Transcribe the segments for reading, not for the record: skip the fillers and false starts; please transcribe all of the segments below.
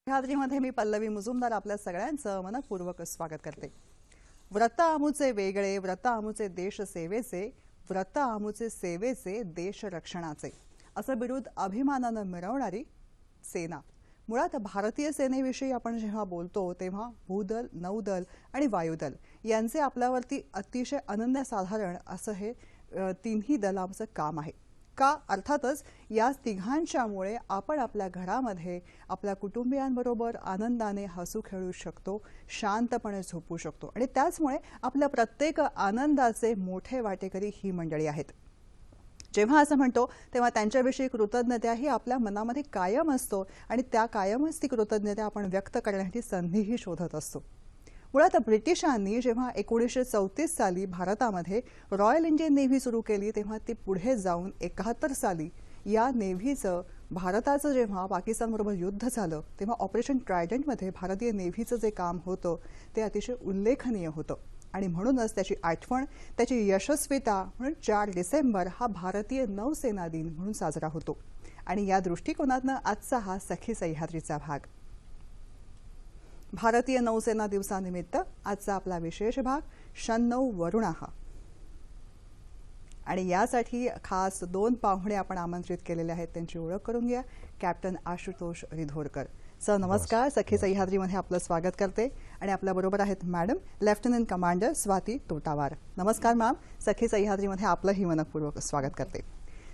सह्याद्रीमध्ये मी पल्लवी मुजुमदार आपल्या सगळ्यांचं मनपूर्वक स्वागत करते। व्रत आमुचे वेगळे, व्रत आमुचे देश सेवेचे, व्रत आमुचे सेवेचे देश रक्षणाचे असं बिरुद अभिमानाने मिरवणारी सेना। मुळात भारतीय सेनेविषयी आपण जेव्हा बोलतो तेव्हा भूदल, नौदल आणि वायुदल यांचे आपल्यावरती अतिशय अनन्यसाधारण असं हे तिन्ही दलांचं काम आहे। का अर्थातच या तिघांच्यामुळे आपण आपल्या घरामध्ये आपल्या कुटुंबियांबरोबर आनंदाने हसू खेळू शकतो, शांतपणे झोपू शकतो आणि त्याचमुळे आपल्या प्रत्येक आनंदाचे मोठे वाटेकरी ही मंडळी आहेत। जेव्हा असं म्हणतो तेव्हा त्यांच्याविषयी कृतज्ञता ही आपल्या मनामध्ये कायम असतो आणि त्या कायमच ती कृतज्ञता आपण व्यक्त करण्याची संधीही शोधत असतो। मुळात ब्रिटिशांनी जेव्हा 1934 साली भारतामध्ये रॉयल इंडियन नेव्ही सुरू केली तेव्हा ती पुढे जाऊन 71 साली या नेव्हीचं भारताचं जेव्हा पाकिस्तानबरोबर युद्ध झालं तेव्हा ऑपरेशन ट्रायडंटमध्ये भारतीय नेव्हीचं जे काम होतं ते अतिशय उल्लेखनीय होतं आणि म्हणूनच त्याची आठवण, त्याची यशस्वीता म्हणून 4 डिसेंबर हा भारतीय नौसेना दिन म्हणून साजरा होतो आणि या दृष्टिकोनातून आजचा हा सखी सह्याद्रीचा भाग। भारतीय नौसेना दिवसानिमित्त आजचा आपला विशेष भाग शन्नौ वरुणः आणि यासाठी खास 2 पाहुणे आपण आमंत्रित केलेले आहेत। त्यांची ओळख करून घ्या। कॅप्टन आशुतोष रिधोरकर सर, नमस्कार। सखी सह्याद्रीमध्ये आपलं स्वागत करते आणि आपल्या बरोबर आहेत madam lieutenant commander Swati Totawar. नमस्कार मॅम, सखी सह्याद्रीमध्ये आपलंही मनपूर्वक स्वागत करते।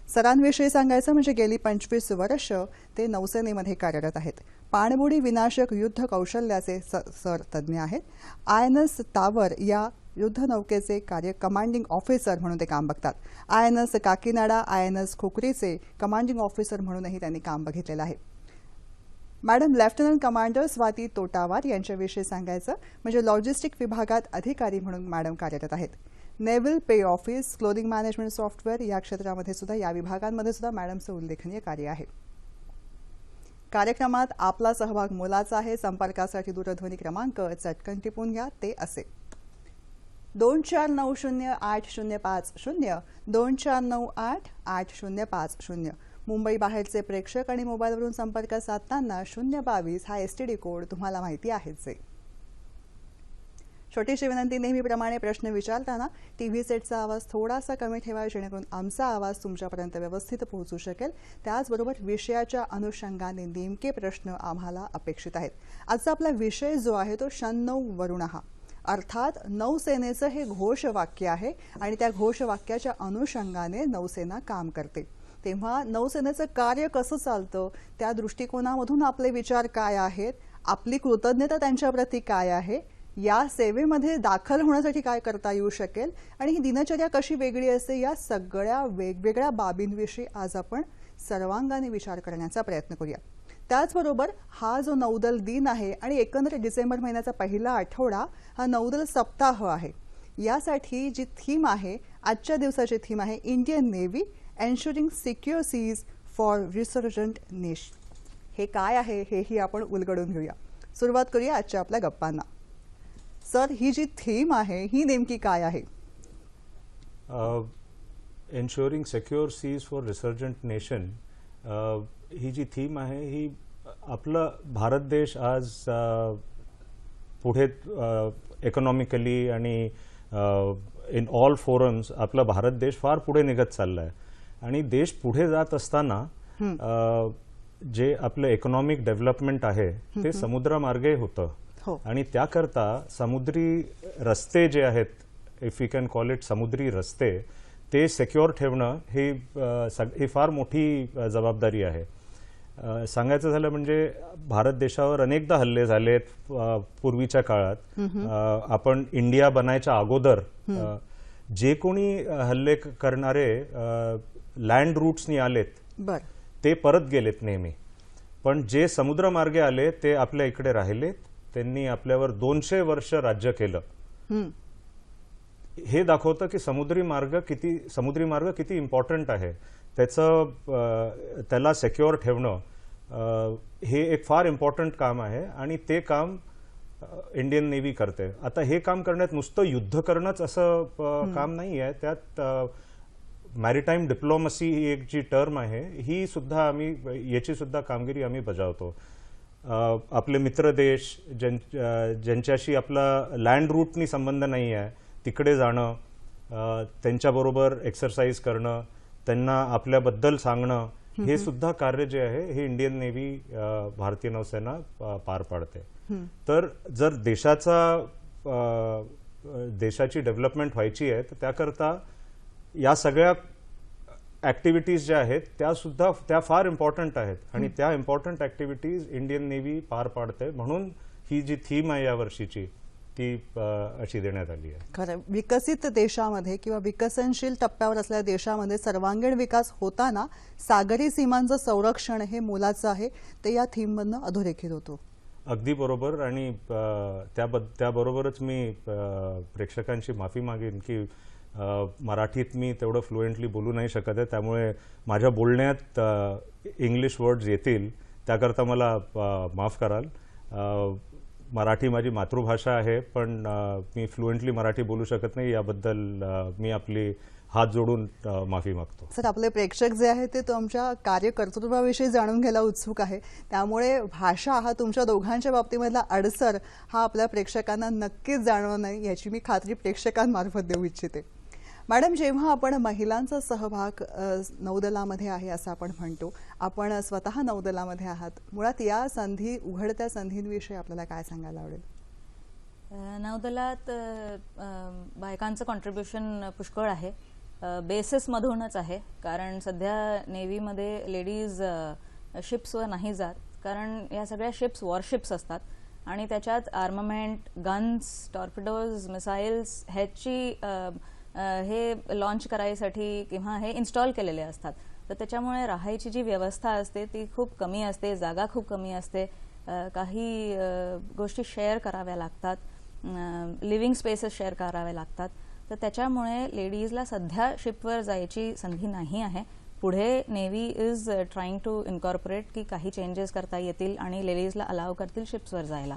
सरांविषयी सांगायचं म्हणजे गेली 25 वर्ष ते नौसेनेमध्ये कार्यरत आहेत। पाणबुडी विनाशक युद्ध कौशल्याचे सर तज्ञ आहेत। INS तावर या युद्धनौकेचे कार्य कमांडिंग ऑफिसर म्हणून ते काम बघतात। INS काकीनाडा, INS खोकरीचे कमांडिंग ऑफिसर म्हणूनही त्यांनी काम बघितलेलं आहे। Madam lieutenant commander Swati Totawar यांच्याविषयी सांगायचं म्हणजे लॉजिस्टिक विभागात अधिकारी म्हणून मॅडम कार्यरत आहेत। Naval pay office, clothing management software या क्षेत्रामध्ये सुद्धा, या विभागांमध्ये सुद्धा मॅडमचं उल्लेखनीय कार्य आहे। कार्यक्रमात आपला सहभाग मोलाचा आहे। संपर्कासाठी दूरध्वनी क्रमांक चटकन टिपून घ्या, ते असे 24908050, 24988050। मुंबई बाहेरचे प्रेक्षक आणि मोबाईलवरून संपर्क साधताना 022 हा STD कोड तुम्हाला माहिती आहेच आहे। छोटीशी विनंती, नेहमीप्रमाणे प्रश्न विचारताना टीव्ही सेटचा आवाज थोडासा कमी ठेवा जेणेकरून आमचा आवाज तुमच्यापर्यंत व्यवस्थित पोहोचू शकेल। त्याचबरोबर विषयाच्या अनुषंगाने नेमके प्रश्न आम्हाला अपेक्षित आहेत। आजचा आपला विषय जो आहे तो शन्नौ वरुणः अर्थात नौसेनेचं हे घोषवाक्य आहे आणि त्या घोषवाक्याच्या अनुषंगाने नौसेना काम करते। तेव्हा नौसेनेचं कार्य कसं चालतं, त्या दृष्टिकोनामधून आपले विचार काय आहेत, आपली कृतज्ञता त्यांच्याप्रती काय आहे, या सेवेमध्ये दाखल होण्यासाठी काय करता येऊ शकेल आणि ही दिनचर्या कशी वेगळी असते, या सगळ्या वेगवेगळ्या बाबींविषयी आज आपण सर्वांगाने विचार करण्याचा प्रयत्न करूया। त्याचबरोबर हा जो नौदल दिन आहे आणि एकंदरीत डिसेंबर महिन्याचा पहिला आठवडा हा नौदल सप्ताह आहे। यासाठी जी थीम आहे, आजच्या दिवसाची थीम आहे Indian navy ensuring secure seas for resurgent nation. हे काय आहे हेही आपण उलगडून घेऊया। सुरुवात करूया आजच्या आपल्या गप्पांना। सर, ही जी थीम आहे ही नेमकी काय आहे? Ensuring secure seas for resurgent nation ही जी थीम आहे ही आपला भारत देश आज पुढे इकॉनॉमिकली आणि इन ऑल फोरम्स आपला भारत देश फार पुढे निघत चालला आहे आणि देश पुढे जात असताना जे आपलं इकॉनॉमिक डेव्हलपमेंट आहे ते समुद्रमार्गे होतं आणि त्याकरता समुद्री रस्ते जे आहेत, if you can call it समुद्री रस्ते, ते सिक्युअर ठेवणं ही फार मोठी जबाबदारी आहे। सांगायचं झालं म्हणजे भारत देशावर अनेकदा हल्ले झालेत पूर्वीच्या काळात। आपण इंडिया बनायच्या अगोदर जे कोणी हल्ले करणारे लँड रूट्सनी आलेत ते परत गेलेत नेहमी, पण जे समुद्रमार्गे आले ते आपल्या इकडे राहिलेत। त्यांनी आपल्यावर 200 वर्ष राज्य केलं। हे दाखवतं की समुद्री मार्ग किती इम्पॉर्टंट आहे। त्याला सिक्युअर ठेवणं हे एक फार इम्पॉर्टंट काम आहे आणि ते काम इंडियन नेव्ही करते। आता हे काम करण्यात नुसतं युद्ध करणंच असं काम नाही आहे, त्यात मॅरिटाईम डिप्लोमसी ही एक जी टर्म आहे ही सुद्धा याची सुद्धा कामगिरी आम्ही बजावतो। आपले मित्र देश ज्यांच्याशी आपला लँड रूटनी संबंध नाही आहे तिकडे जाणं, त्यांच्याबरोबर एक्सरसाइज करणं, त्यांना आपल्याबद्दल सांगणं, हे सुद्धा कार्य जे आहे हे इंडियन नेव्ही भारतीय नौसेना पार पाडते. तर जर देशाची डेव्हलपमेंट व्हायची आहे तर त्याकरता या सगळ्या ऍक्टिव्हिटीज ज्या आहेत त्या फार इम्पॉर्टंट आहेत आणि त्या इम्पॉर्टंट ऍक्टिव्हिटीज इंडियन नेव्ही पार पाडते. म्हणून ही जी थीम आहे या वर्षीची ती अशी देण्यात आली आहे. खरं, विकसित देशामध्ये किंवा विकसनशील टप्प्यावर असलेल्या देशामध्ये सर्वांगीण विकास होताना सागरी सीमांचं संरक्षण हे मोलाचं आहे, ते या थीममधनं अधोरेखित होतो. अगदी बरोबर. आणि त्याबरोबरच मी प्रेक्षकांची माफी मागेन की मराठीत मी तेवढं फ्लुएंटली बोलू नाही शकत आहे, त्यामुळे माझ्या बोलण्यात इंग्लिश वर्ड्स येतील, त्याकरता मला माफ कराल. मराठी माझी मातृभाषा आहे, पण मी फ्लुएंटली मराठी बोलू शकत नाही, याबद्दल मी आपली हात जोडून माफी मागतो. सर, आपले प्रेक्षक जे आहेत ते तुमच्या कार्यकर्तृत्वाविषयी जाणून घ्यायला उत्सुक आहे, त्यामुळे भाषा हा तुमच्या दोघांच्या बाबतीमधला अडसर हा आपल्या प्रेक्षकांना नक्कीच जाणवणार नाही याची मी खात्री प्रेक्षकांमार्फत देऊ इच्छिते. मॅडम, जेव्हा आपण महिलांचा सहभाग नौदलामध्ये आहे असं आपण म्हणतो, आपण स्वतः नौदलामध्ये आहात, मुळात या संधी, उघडत्या संधींविषयी आपल्याला काय सांगायला आवडेल? नौदलात बायकांचं कॉन्ट्रीब्युशन पुष्कळ आहे. बेसिसमधूनच आहे, कारण सध्या नेव्हीमध्ये लेडीज शिप्सवर नाही जात, कारण या सगळ्या शिप्स वॉरशिप्स असतात आणि त्याच्यात आर्ममेंट, गन्स, टॉर्पिडोज, मिसाईल्स ह्याची हे लॉन्च करायसाठी किंवा हे इन्स्टॉल केलेले असतात. तर त्याच्यामुळे राहायची जी व्यवस्था असते ती खूप कमी असते, जागा खूप कमी असते, काही गोष्टी शेअर कराव्या लागतात, लिव्हिंग स्पेसेस शेअर कराव्या लागतात. तर त्याच्यामुळे लेडीजला सध्या शिपवर जायची संधी नाही आहे. पुढे navy is trying to incorporate की काही चेंजेस करता येतील आणि लेडीजला अलाव करतील शिप्सवर जायला.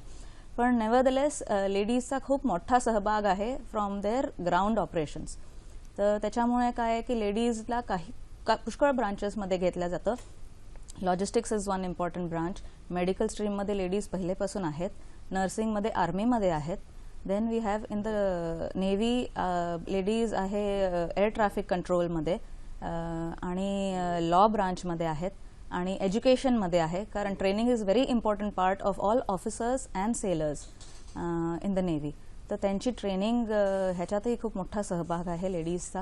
पण नेव्हरदलेस लेडीजचा खूप मोठा सहभाग आहे फ्रॉम देअर ग्राउंड ऑपरेशन्स. तर त्याच्यामुळे काय आहे की लेडीजला पुष्कळ ब्रांचेसमध्ये घेतलं जातं. Logistics is one important branch. Medical स्ट्रीममध्ये लेडीज पहिलेपासून आहेत. नर्सिंगमध्ये, आर्मीमध्ये आहेत. Then we have in the navy ladies आहे एअर ट्रॅफिक कंट्रोलमध्ये आणि लॉ ब्रांचमध्ये आहेत आणि एज्युकेशनमध्ये आहे, कारण training is very important part of all officers and sailors in the navy. तर त्यांची ट्रेनिंग ह्याच्यातही खूप मोठा सहभाग आहे लेडीजचा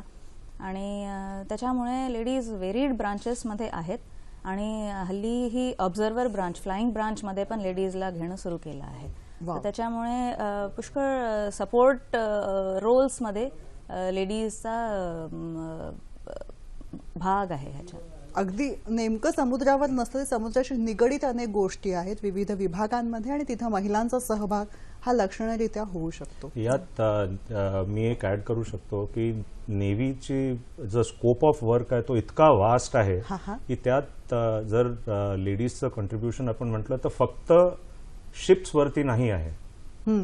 आणि त्याच्यामुळे लेडीज व्हेरीड ब्रांचेसमध्ये आहेत आणि हल्ली ही ऑब्झर्वर ब्रांच, फ्लाइंग ब्रांचमध्ये पण लेडीजला घेणं सुरू केलं आहे. तर त्याच्यामुळे पुष्कळ सपोर्ट रोल्समध्ये लेडीजचा भाग आहे ह्याच्यात. अगदी नेमकं समुद्रावर नसतं, समुद्राशी निगडीत अनेक गोष्टी आहेत विविध विभागांमध्ये आणि तिथं महिलांचा सहभाग हा लक्षणीयरित्या होऊ शकतो. यात मी एक ऍड करू शकतो की नेव्हीची जो स्कोप ऑफ वर्क आहे तो इतका वास्ट आहे की त्यात जर लेडीजचं कॉन्ट्रीब्युशन आपण म्हटलं तर फक्त शिप्सवरती नाही आहे,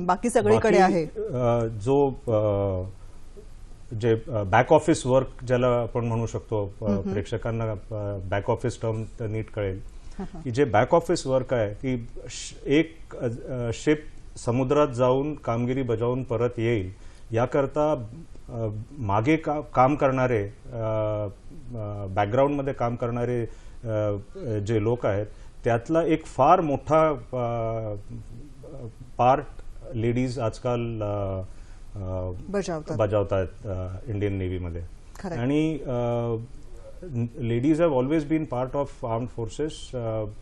बाकी सगळीकडे आहे. जो जे बॅक ऑफिस वर्क ज्याला आपण म्हणू शकतो, प्रेक्षकांना बॅक ऑफिस टर्म नीट कळेल की जे बॅक ऑफिस वर्क आहे की एक शिप समुद्रात जाऊन कामगिरी बजावून परत येईल याकरता मागे काम करणारे, बॅकग्राऊंडमध्ये काम करणारे जे लोक आहेत त्यातला एक फार मोठा पार्ट लेडीज आजकाल बजावतात इंडियन नेव्हीमध्ये. आणि ladies have always been part of armed forces.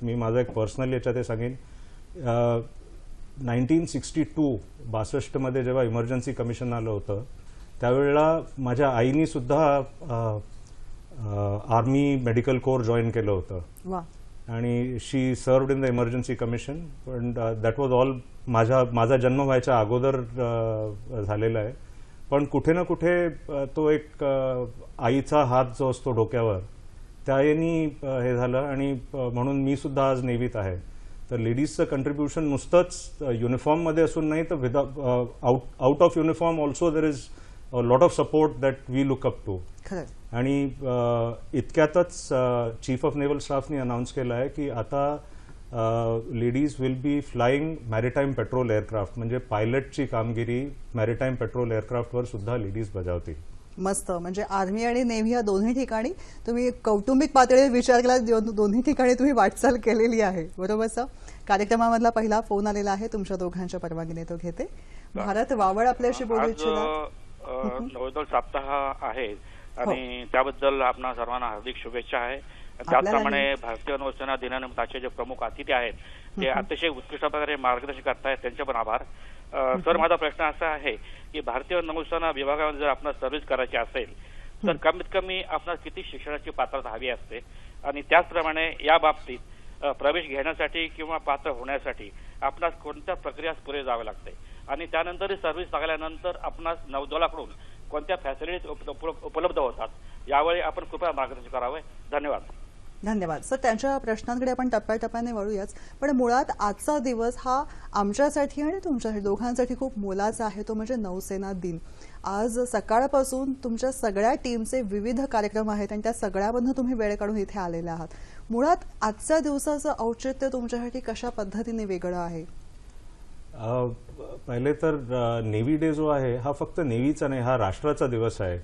मी माझा एक पर्सनल याच्यात सांगेन, 1962 मध्ये जेव्हा इमर्जन्सी कमिशन आलं होतं त्यावेळेला माझ्या आईनी सुद्धा आर्मी मेडिकल कोर जॉईन केलं होतं आणि she served in the emergency commission. पण दॅट वॉज ऑल माझा जन्म व्हायच्या अगोदर झालेला आहे. पण कुठे ना कुठे तो एक आईचा हात जो असतो डोक्यावर त्याने हे झालं आणि म्हणून मी सुद्धा आज नेव्हीत आहे. तर लेडीजचं कंट्रीब्युशन नुसतंच युनिफॉर्ममध्ये असून नाही तर out of uniform also there is lot of support that we look up to. आणि इतक्यातच चीफ ऑफ नेव्हल स्टाफनी अनाऊन्स केलं आहे की आता ladies will be flying maritime patrol aircraft, म्हणजे पायलटची कामगिरी मॅरिटाईम पेट्रोल एअरक्राफ्टवर सुद्धा लेडीज बजावतील. मस्त. म्हणजे आर्मी आणि नेव्ही या दोन्ही ठिकाणी तुम्ही कौटुंबिक पातळीवर विचार केला, दोन्ही ठिकाणी तुम्ही वाटचाल केलेली आहे, बरोबर सर? कार्यक्रमामधला पहिला फोन आलेला आहे, तुमच्या दोघांच्या परवानगीने तो घेते. भारत वावळ आपल्याशी बोलू इच्छितात. नौदल सप्ताह आहे आणि त्याबद्दल आपणा सर्वांना हार्दिक शुभेच्छा आहे. त्याचप्रमाणे भारतीय नौसेना दिनानिमित्ताचे जे प्रमुख अतिथी आहेत ते अतिशय उत्कृष्ट प्रकारे मार्गदर्शन करतायत, त्यांचे पण आभार. सर, माझा प्रश्न असा आहे की भारतीय नौसेना विभागामध्ये जर आपल्याला सर्व्हिस करायची असेल तर कमीत कमी आपल्याला किती शिक्षणाची पात्रता हवी असते, आणि त्याचप्रमाणे या बाबतीत प्रवेश घेण्यासाठी किंवा पात्र होण्यासाठी आपणास कोणत्या प्रक्रिया पुढे जावे लागते, आणि त्यानंतर सर्व्हिस लागल्यानंतर आपणास नौदलाकडून कोणत्या फॅसिलिटीज उपलब्ध होतात, यावेळी आपण कृपया मार्गदर्शन करावे. धन्यवाद. धन्यवाद सर. त्यांच्या प्रश्नांकडे आपण टप्प्याटप्प्याने वळूयाच, पण मुळात आजचा दिवस हा आमच्यासाठी आणि तुमच्यासाठी दोघांसाठी खूप मोलाचा आहे, तो म्हणजे नौसेना दिन. आज सकाळपासून तुमच्या सगळ्या टीमचे विविध कार्यक्रम आहेत आणि त्या सगळ्यामधून तुम्ही वेळ काढून इथे आलेला आहात. मुळात आजच्या दिवसाचं औचित्य तुमच्यासाठी कशा पद्धतीने वेगळं आहे? पहिले तर नेव्ही डे जो आहे हा फक्त नेव्हीचा नाही, हा राष्ट्राचा दिवस आहे.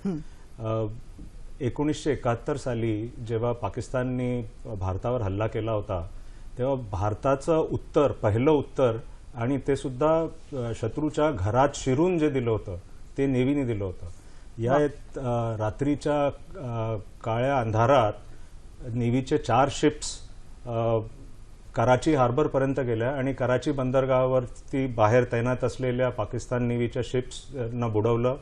1971 साली जेव्हा पाकिस्तानने भारतावर हल्ला केला होता तेव्हा भारताचं उत्तर, पहिलं उत्तर, आणि ते सुद्धा शत्रूच्या घरात शिरून जे दिलं होतं ते नेव्हीने दिलं होतं. या रात्रीच्या काळ्या अंधारात नेव्हीचे 4 शिप्स कराची हार्बरपर्यंत गेल्या आणि कराची बंदरगावावरती बाहेर तैनात असलेल्या पाकिस्तान नेव्हीच्या शिप्सना बुडवलं,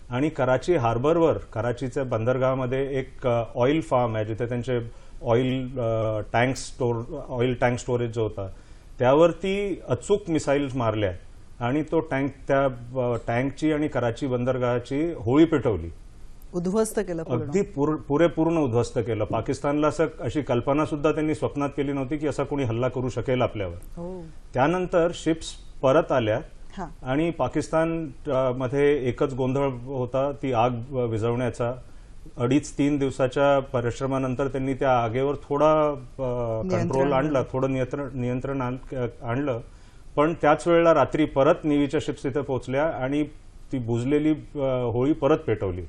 आणि कराची हार्बरवर, कराचीच्या बंदरगावामध्ये एक ऑइल फार्म आहे जिथे त्यांचे ऑइल टँक स्टोरेज जो होता त्यावरती अचूक मिसाईल्स मारल्या आणि तो त्या टँकची आणि कराची बंदरगावाची होळी पेटवली, उद्ध्वस्त केलं, अगदी पुरेपूर्ण उद्ध्वस्त केलं. पाकिस्तानला अशी कल्पना सुद्धा त्यांनी स्वप्नात केली नव्हती की असा कोणी हल्ला करू शकेल आपल्यावर. त्यानंतर शिप्स परत आल्या आणि पाकिस्तान मध्ये एकच गोंधळ होता, ती आग विझवण्याचा. 2.5-3 दिवसाच्या परिश्रमानंतर त्यांनी त्या आगेवर थोडा कंट्रोल आणला, थोडं नियंत्रण आणलं, पण त्याच वेळेला रात्री परत नेव्हीच्या शिप्स तिथे पोहोचल्या आणि ती बुजलेली होळी परत पेटवली.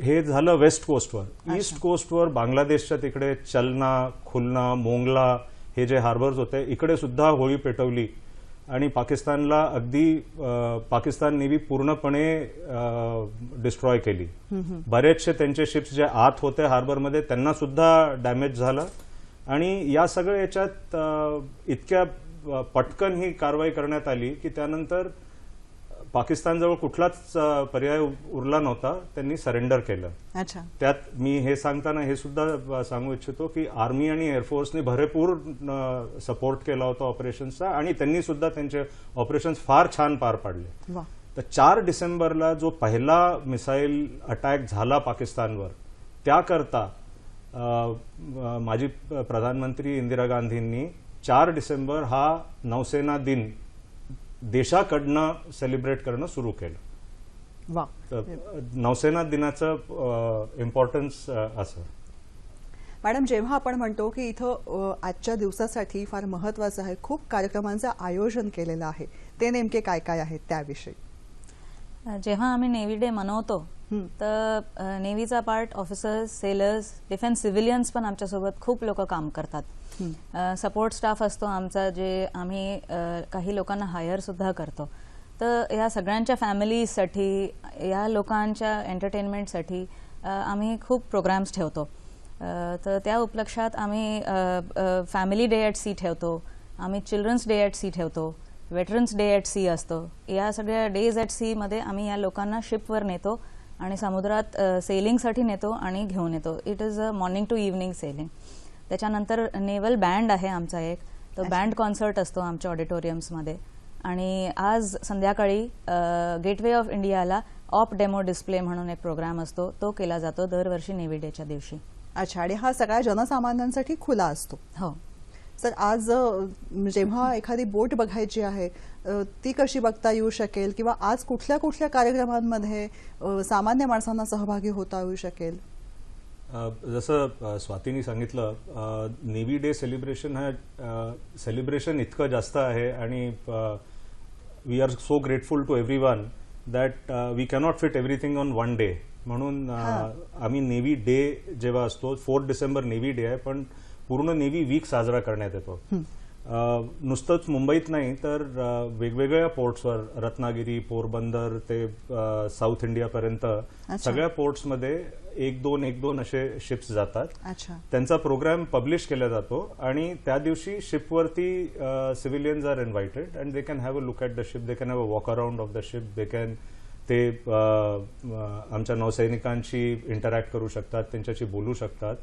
हे झालं वेस्ट कोस्टवर. ईस्ट कोस्टवर बांगलादेशच्या तिकडे चलना, खुलना, मोंगला हे जे हार्बर्स होते इकडे सुद्धा होळी पेटवली आणि पाकिस्तानला पाकिस्तान नेव्ही पूर्णपणे डिस्ट्रॉय केली. बरेचसे त्यांचे शिप्स जे आत होते हार्बरमध्ये त्यांना सुद्धा डॅमेज झालं, आणि या सगळ्या याच्यात इतक्या पटकन ही कारवाई करण्यात आली की त्यानंतर पाकिस्तानजवळ कुठलाच पर्याय उरला नव्हता, त्यांनी सरेंडर केलं. त्यात मी हे सांगताना हे सुद्धा सांगू इच्छितो की आर्मी आणि एअरफोर्सने भरपूर सपोर्ट केला होता ऑपरेशन्सचा, आणि त्यांनी सुद्धा त्यांचे ऑपरेशन्स फार छान पार पाडले. तर 4 डिसेंबरला जो पहिला मिसाईल अटॅक झाला पाकिस्तानवर, त्याकरता माजी प्रधानमंत्री इंदिरा गांधींनी 4 डिसेंबर हा नौसेना दिन देशाकडनं सेलिब्रेट करणं सुरू केलं. नौसेना दिनाचं इम्पॉर्टन्स असं. मॅडम, जेव्हा आपण म्हणतो की इथं आजच्या दिवसासाठी फार महत्वाचं आहे, खूप कार्यक्रमांचं आयोजन केलेलं आहे, ते नेमके काय काय आहेत त्याविषयी? जेव्हा आम्ही नेव्ही डे मनवतो तर नेव्हीचा part officers, sailors, defence civilians पण आमच्यासोबत खूप लोक काम करतात. सपोर्ट स्टाफ असतो आमचा, जे आम्ही काही लोकांना हायर सुद्धा करतो. तर या सगळ्यांच्या फॅमिलीजसाठी, या लोकांच्या एंटरटेनमेंटसाठी आम्ही खूप प्रोग्राम्स ठेवतो. तर त्या उपलक्षात आम्ही फॅमिली डे ॲट सी ठेवतो, आम्ही चिल्ड्रन्स डे ॲट सी ठेवतो, वेटरन्स डे ॲट सी असतो. या सगळ्या डेज ॲट सी मध्ये आम्ही या लोकांना शिपवर नेतो आणि समुद्रात सेलिंगसाठी नेतो आणि घेऊन येतो. It is a morning to evening sailing. त्याच्यानंतर नेव्हल बँड आहे आमचा एक, तो बँड कॉन्सर्ट असतो आमच्या ऑडिटोरियम्समध्ये. आणि आज संध्याकाळी गेटवे ऑफ इंडियाला ऑप डेमो डिस्प्ले म्हणून एक प्रोग्राम असतो, तो केला जातो दरवर्षी नेव्ही डेच्या दिवशी. अच्छा, आणि हा सगळ्या जनसामान्यांसाठी खुला असतो? हो सर. आज जेव्हा एखादी बोट बघायची आहे ती कशी बघता येऊ शकेल, किंवा आज कुठल्या कुठल्या कार्यक्रमांमध्ये सामान्य माणसांना सहभागी होता येऊ शकेल? जसं स्वातीनी सांगितलं, नेव्ही डे सेलिब्रेशन सेलिब्रेशन इतकं जास्त आहे आणि we are so grateful to everyone that we cannot fit everything on one day. म्हणून आम्ही नेव्ही डे जेव्हा असतो, 4 डिसेंबर नेव्ही डे आहे, पण पूर्ण नेव्ही वीक साजरा करण्यात येतो. नुसतंच मुंबईत नाही तर वेगवेगळ्या पोर्ट्सवर, रत्नागिरी, पोरबंदर ते साऊथ इंडियापर्यंत सगळ्या पोर्ट्समध्ये 1-2 असे शिप्स जातात. त्यांचा प्रोग्राम पब्लिश केला जातो आणि त्या दिवशी शिपवरती civilians are invited and they can have a look at the ship, they can have a walk around of the ship, they can ते आमच्या नौसैनिकांशी इंटरॅक्ट करू शकतात, त्यांच्याशी बोलू शकतात.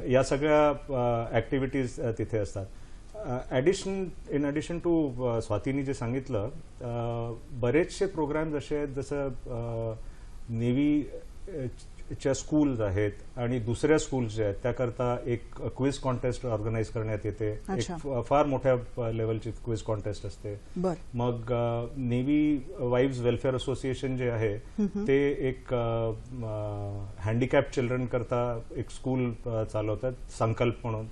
या सगळ्या ॲक्टिव्हिटीज तिथे असतात. इन ॲडिशन टू स्वातीनी जे सांगितलं, बरेचसे प्रोग्राम्स असे आहेत, जसं नेव्हीच्या स्कूल्स आहेत आणि दुसऱ्या स्कूल्स ज्या आहेत त्याकरता एक क्विज कॉन्टेस्ट ऑर्गनाईज करण्यात येते. एक फार मोठ्या लेवलची क्विज कॉन्टेस्ट असते. मग नेव्ही वाईव्स वेलफेअर असोसिएशन जे आहे ते एक हँडिकॅप चिल्ड्रन करता एक स्कूल चालवतात, संकल्प म्हणून.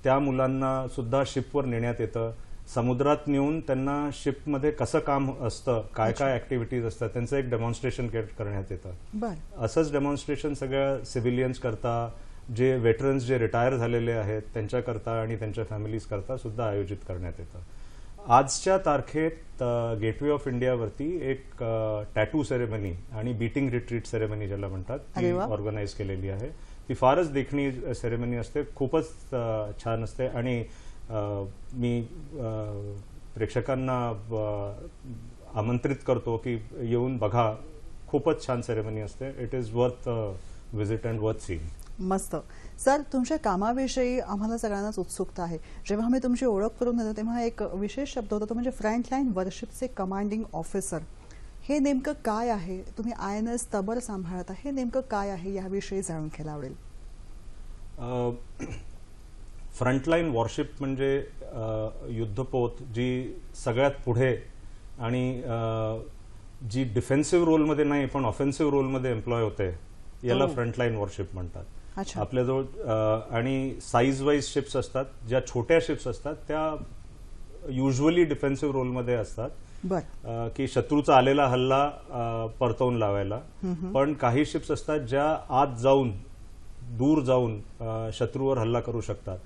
त्या मुलांना सुद्धा शिपवर नेण्यात येतं. समुद्रात नेऊन त्यांना शिपमध्ये कसं काम असतं, काय काय ऍक्टिव्हिटीज असतात, त्यांचं एक डेमॉन्स्ट्रेशन करण्यात येतं. असंच डेमॉन्स्ट्रेशन सगळ्या सिव्हिलियन्स करता, जे वेटरन्स जे रिटायर झालेले आहेत त्यांच्याकरता आणि त्यांच्या फॅमिलीज करता सुद्धा आयोजित करण्यात येतं. आजच्या तारखेत गेटवे ऑफ इंडियावरती एक टॅटू सेरेमनी आणि बीटिंग रिट्रीट सेरेमनी ज्याला म्हणतात ती ऑर्गनाईज केलेली आहे. ती फारच देखणी सेरेमनी असते, खूपच छान असते आणि मी प्रेक्षकांना आमंत्रित करतो की येऊन बघा, खूपच छान सेरेमनी असते. It is worth visit and worth seeing. मस्त. सर, तुमच्या कामाविषयी आम्हाला सगळ्यांनाच उत्सुकता आहे. जेव्हा आम्ही तुमची ओळख करून देतो तेव्हा एक विशेष शब्द होता, तो म्हणजे फ्रंटलाईन वॉरशिपचे कमांडिंग ऑफिसर. हे नेमकं काय आहे? तुम्ही INS तबर सांभाळता, हे नेमकं काय आहे याविषयी जाणून घ्यायला आवडेल. फ्रंटलाईन वॉरशिप म्हणजे युद्धपोत जी सगळ्यात पुढे आणि जी डिफेन्सिव्ह रोलमध्ये नाही पण ऑफेन्सिव्ह रोलमध्ये एम्प्लॉय होते, याला फ्रंटलाईन वॉरशिप म्हणतात. आपल्याजवळ आणि साईज वाईज शिप्स असतात. ज्या छोट्या शिप्स असतात त्या युजली डिफेन्सिव्ह रोलमध्ये असतात, की शत्रूचा आलेला हल्ला परतवून लावायला. पण काही शिप्स असतात ज्या आत जाऊन, दूर जाऊन शत्रूवर हल्ला करू शकतात.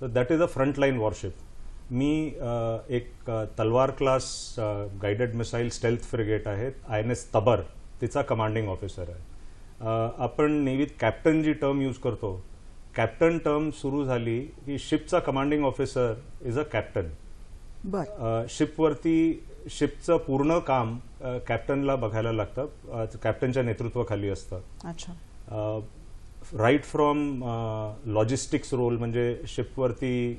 तर that is a frontline warship. मी एक Talwar class guided missile stealth frigate आहे, INS तबर, तिचा कमांडिंग ऑफिसर आहे. आपण नेव्हीत कॅप्टन जी टर्म यूज करतो, कॅप्टन टर्म सुरू झाली की शिपचा commanding officer is a captain. शिपवरती शिपचं पूर्ण काम कॅप्टनला बघायला लागतं, कॅप्टनच्या नेतृत्वाखाली असतं. राईट फ्रॉम लॉजिस्टिक्स रोल, म्हणजे शिपवरती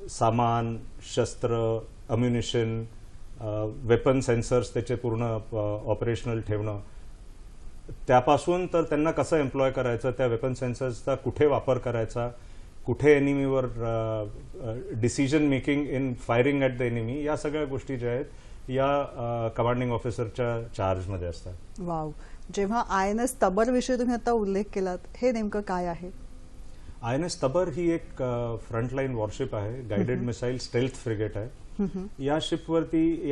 सामान, शस्त्र, अम्युनिशन, वेपन सेन्सर्स त्याचे पूर्ण ऑपरेशनल ठेवणं, त्यापासून तर त्यांना कसं एम्प्लॉय करायचं, त्या वेपन सेन्सर्सचा कुठे वापर करायचा, कुठे एनिमीवर decision making in firing at the enemy, या सगळ्या गोष्टी ज्या आहेत या कमांडिंग ऑफिसरच्या चार्जमध्ये असतात. वाव. जेव्हा INS तबर विषयी तुम्ही आता उल्लेख केलात, हे नेमकं काय आहे? INS तबर ही एक फ्रंटलाईन वॉरशिप आहे, गाइडेड मिसाईल स्टेल्थ फ्रिगेट आहे. या शिपवरती,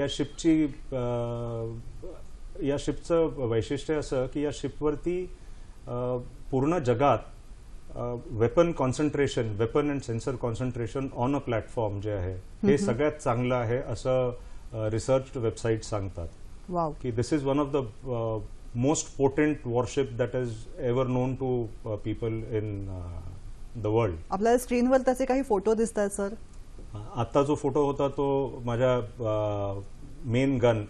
या शिपचं वैशिष्ट्य असं की या शिपवरती पूर्ण जगात weapon concentration, weapon and sensor concentration on a platform जे आहे हे सगळ्यात चांगलं आहे असं रिसर्च वेबसाईट सांगतात. की this is one of the most potent warship that is ever known to people in the world. आपल्याला स्क्रीनवर त्याचे काही फोटो दिसत आहेत सर. आता जो फोटो होता तो माझ्या मेन गन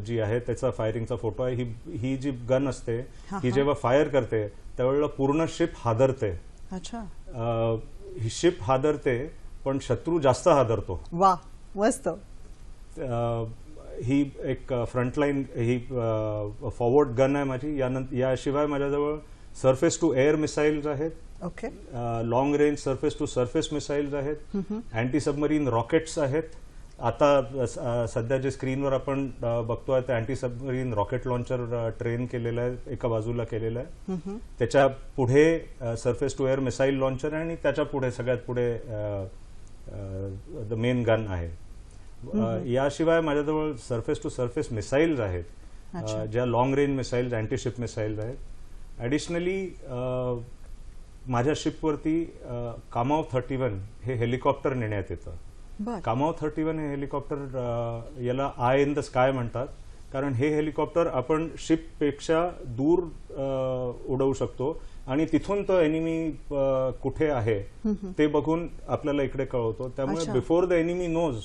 जी आहे त्याचा फायरिंगचा फोटो आहे. ही जी गन असते ही जेव्हा फायर करते त्यावेळेला पूर्ण शिप हादरते. ही शिप हादरते पण शत्रू जास्त हादरतो. वा, मस्त. ही एक फ्रंटलाईन, ही फॉरवर्ड गन आहे माझी. याशिवाय माझ्याजवळ सरफेस टू एअर मिसाईल्स आहेत, long range surface to surface missiles आहेत, अँटी सबमरीन रॉकेट्स आहेत आता सध्या जे स्क्रीनवर आपण बघतोय ते anti submarine rocket launcher train केलेलं आहे, एका बाजूला केलेलं आहे. त्याच्या पुढे surface to air missile launcher आहे आणि त्याच्या पुढे सगळ्यात पुढे द मेन गन आहे. याशिवाय माझ्याजवळ सरफेस टू सरफेस मिसाईल्स आहेत, ज्या लॉंग रेंज मिसाईल्स, अँटीशिप मिसाईल्स आहेत. ॲडिशनली माझ्या शिपवरती कामाव 31 हे हेलिकॉप्टर नेण्यात येतं. कामाव 31 हे हेलिकॉप्टर याला आय इन द स्काय म्हणतात, कारण हे हेलिकॉप्टर आपण शिपपेक्षा दूर उडवू शकतो आणि तिथून तो एनिमी कुठे आहे ते बघून आपल्याला इकडे कळवतो. त्यामुळे बिफोर द एनिमी नोज,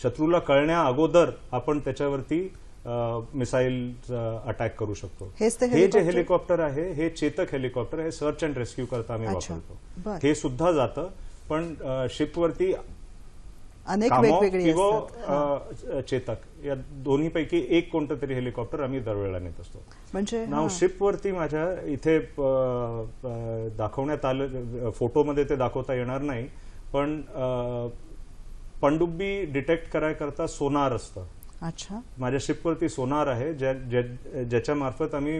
शत्रूला कळण्या अगोदर आपण त्याच्यावरती मिसाईल अटॅक करू शकतो. हे जे हेलिकॉप्टर आहे हे चेतक हेलिकॉप्टर, हे सर्च अँड रेस्क्यू करता आम्ही वापरतो. हे सुद्धा जातं, पण शिपवरती अनेक वेगवेगळी असतात. चेतक या दोन्हीपैकी एक कोणतं तरी हेलिकॉप्टर आम्ही दरवेळेला नेत असतो. म्हणजे नाव शिपवरती माझ्या इथे दाखवण्यात आलं, फोटोमध्ये ते दाखवता येणार नाही, पण पणडुब्बी डिटेक्ट करायकरता सोनार असतं. अच्छा. माझ्या शिपवरती सोनार आहे, ज्याच्या मार्फत आम्ही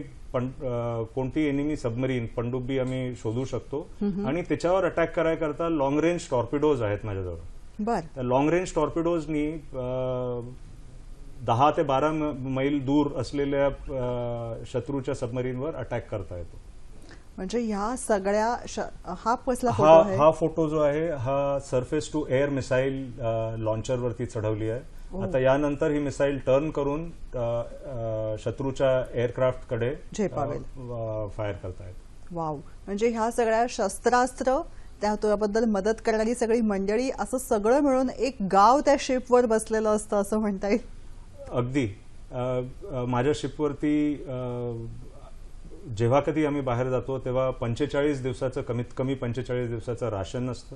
कोणती एनिमी सबमरीन पणडुब्बी आम्ही शोधू शकतो आणि त्याच्यावर अटॅक करायकरता लॉंग रेंज टॉर्पिडोज आहेत माझ्याजवळ. त्या लॉंग रेंज टॉर्पिडोजनी 10 ते 12 मैल दूर असलेल्या शत्रूच्या सबमरीनवर अटॅक करता येतो. म्हणजे ह्या सगळ्या हा कसला फोटो आहे? हा फोटो जो आहे हा surface to air missile launcher वरती चढवली आहे. आता यानंतर ही मिसाईल टर्न करून शत्रूच्या एअरक्राफ्ट कडे फायर करतायत. वाव. म्हणजे ह्या सगळ्या शस्त्रास्त्र, त्याबद्दल मदत करणारी सगळी मंडळी, असं सगळं मिळून एक गाव त्या शिपवर बसलेलं असतं असं म्हणता येईल. अगदी. माझ्या शिपवरती जेव्हा कधी आम्ही बाहेर जातो तेव्हा 45 दिवसाचं, कमीत कमी 45 दिवसाचं राशन असतं.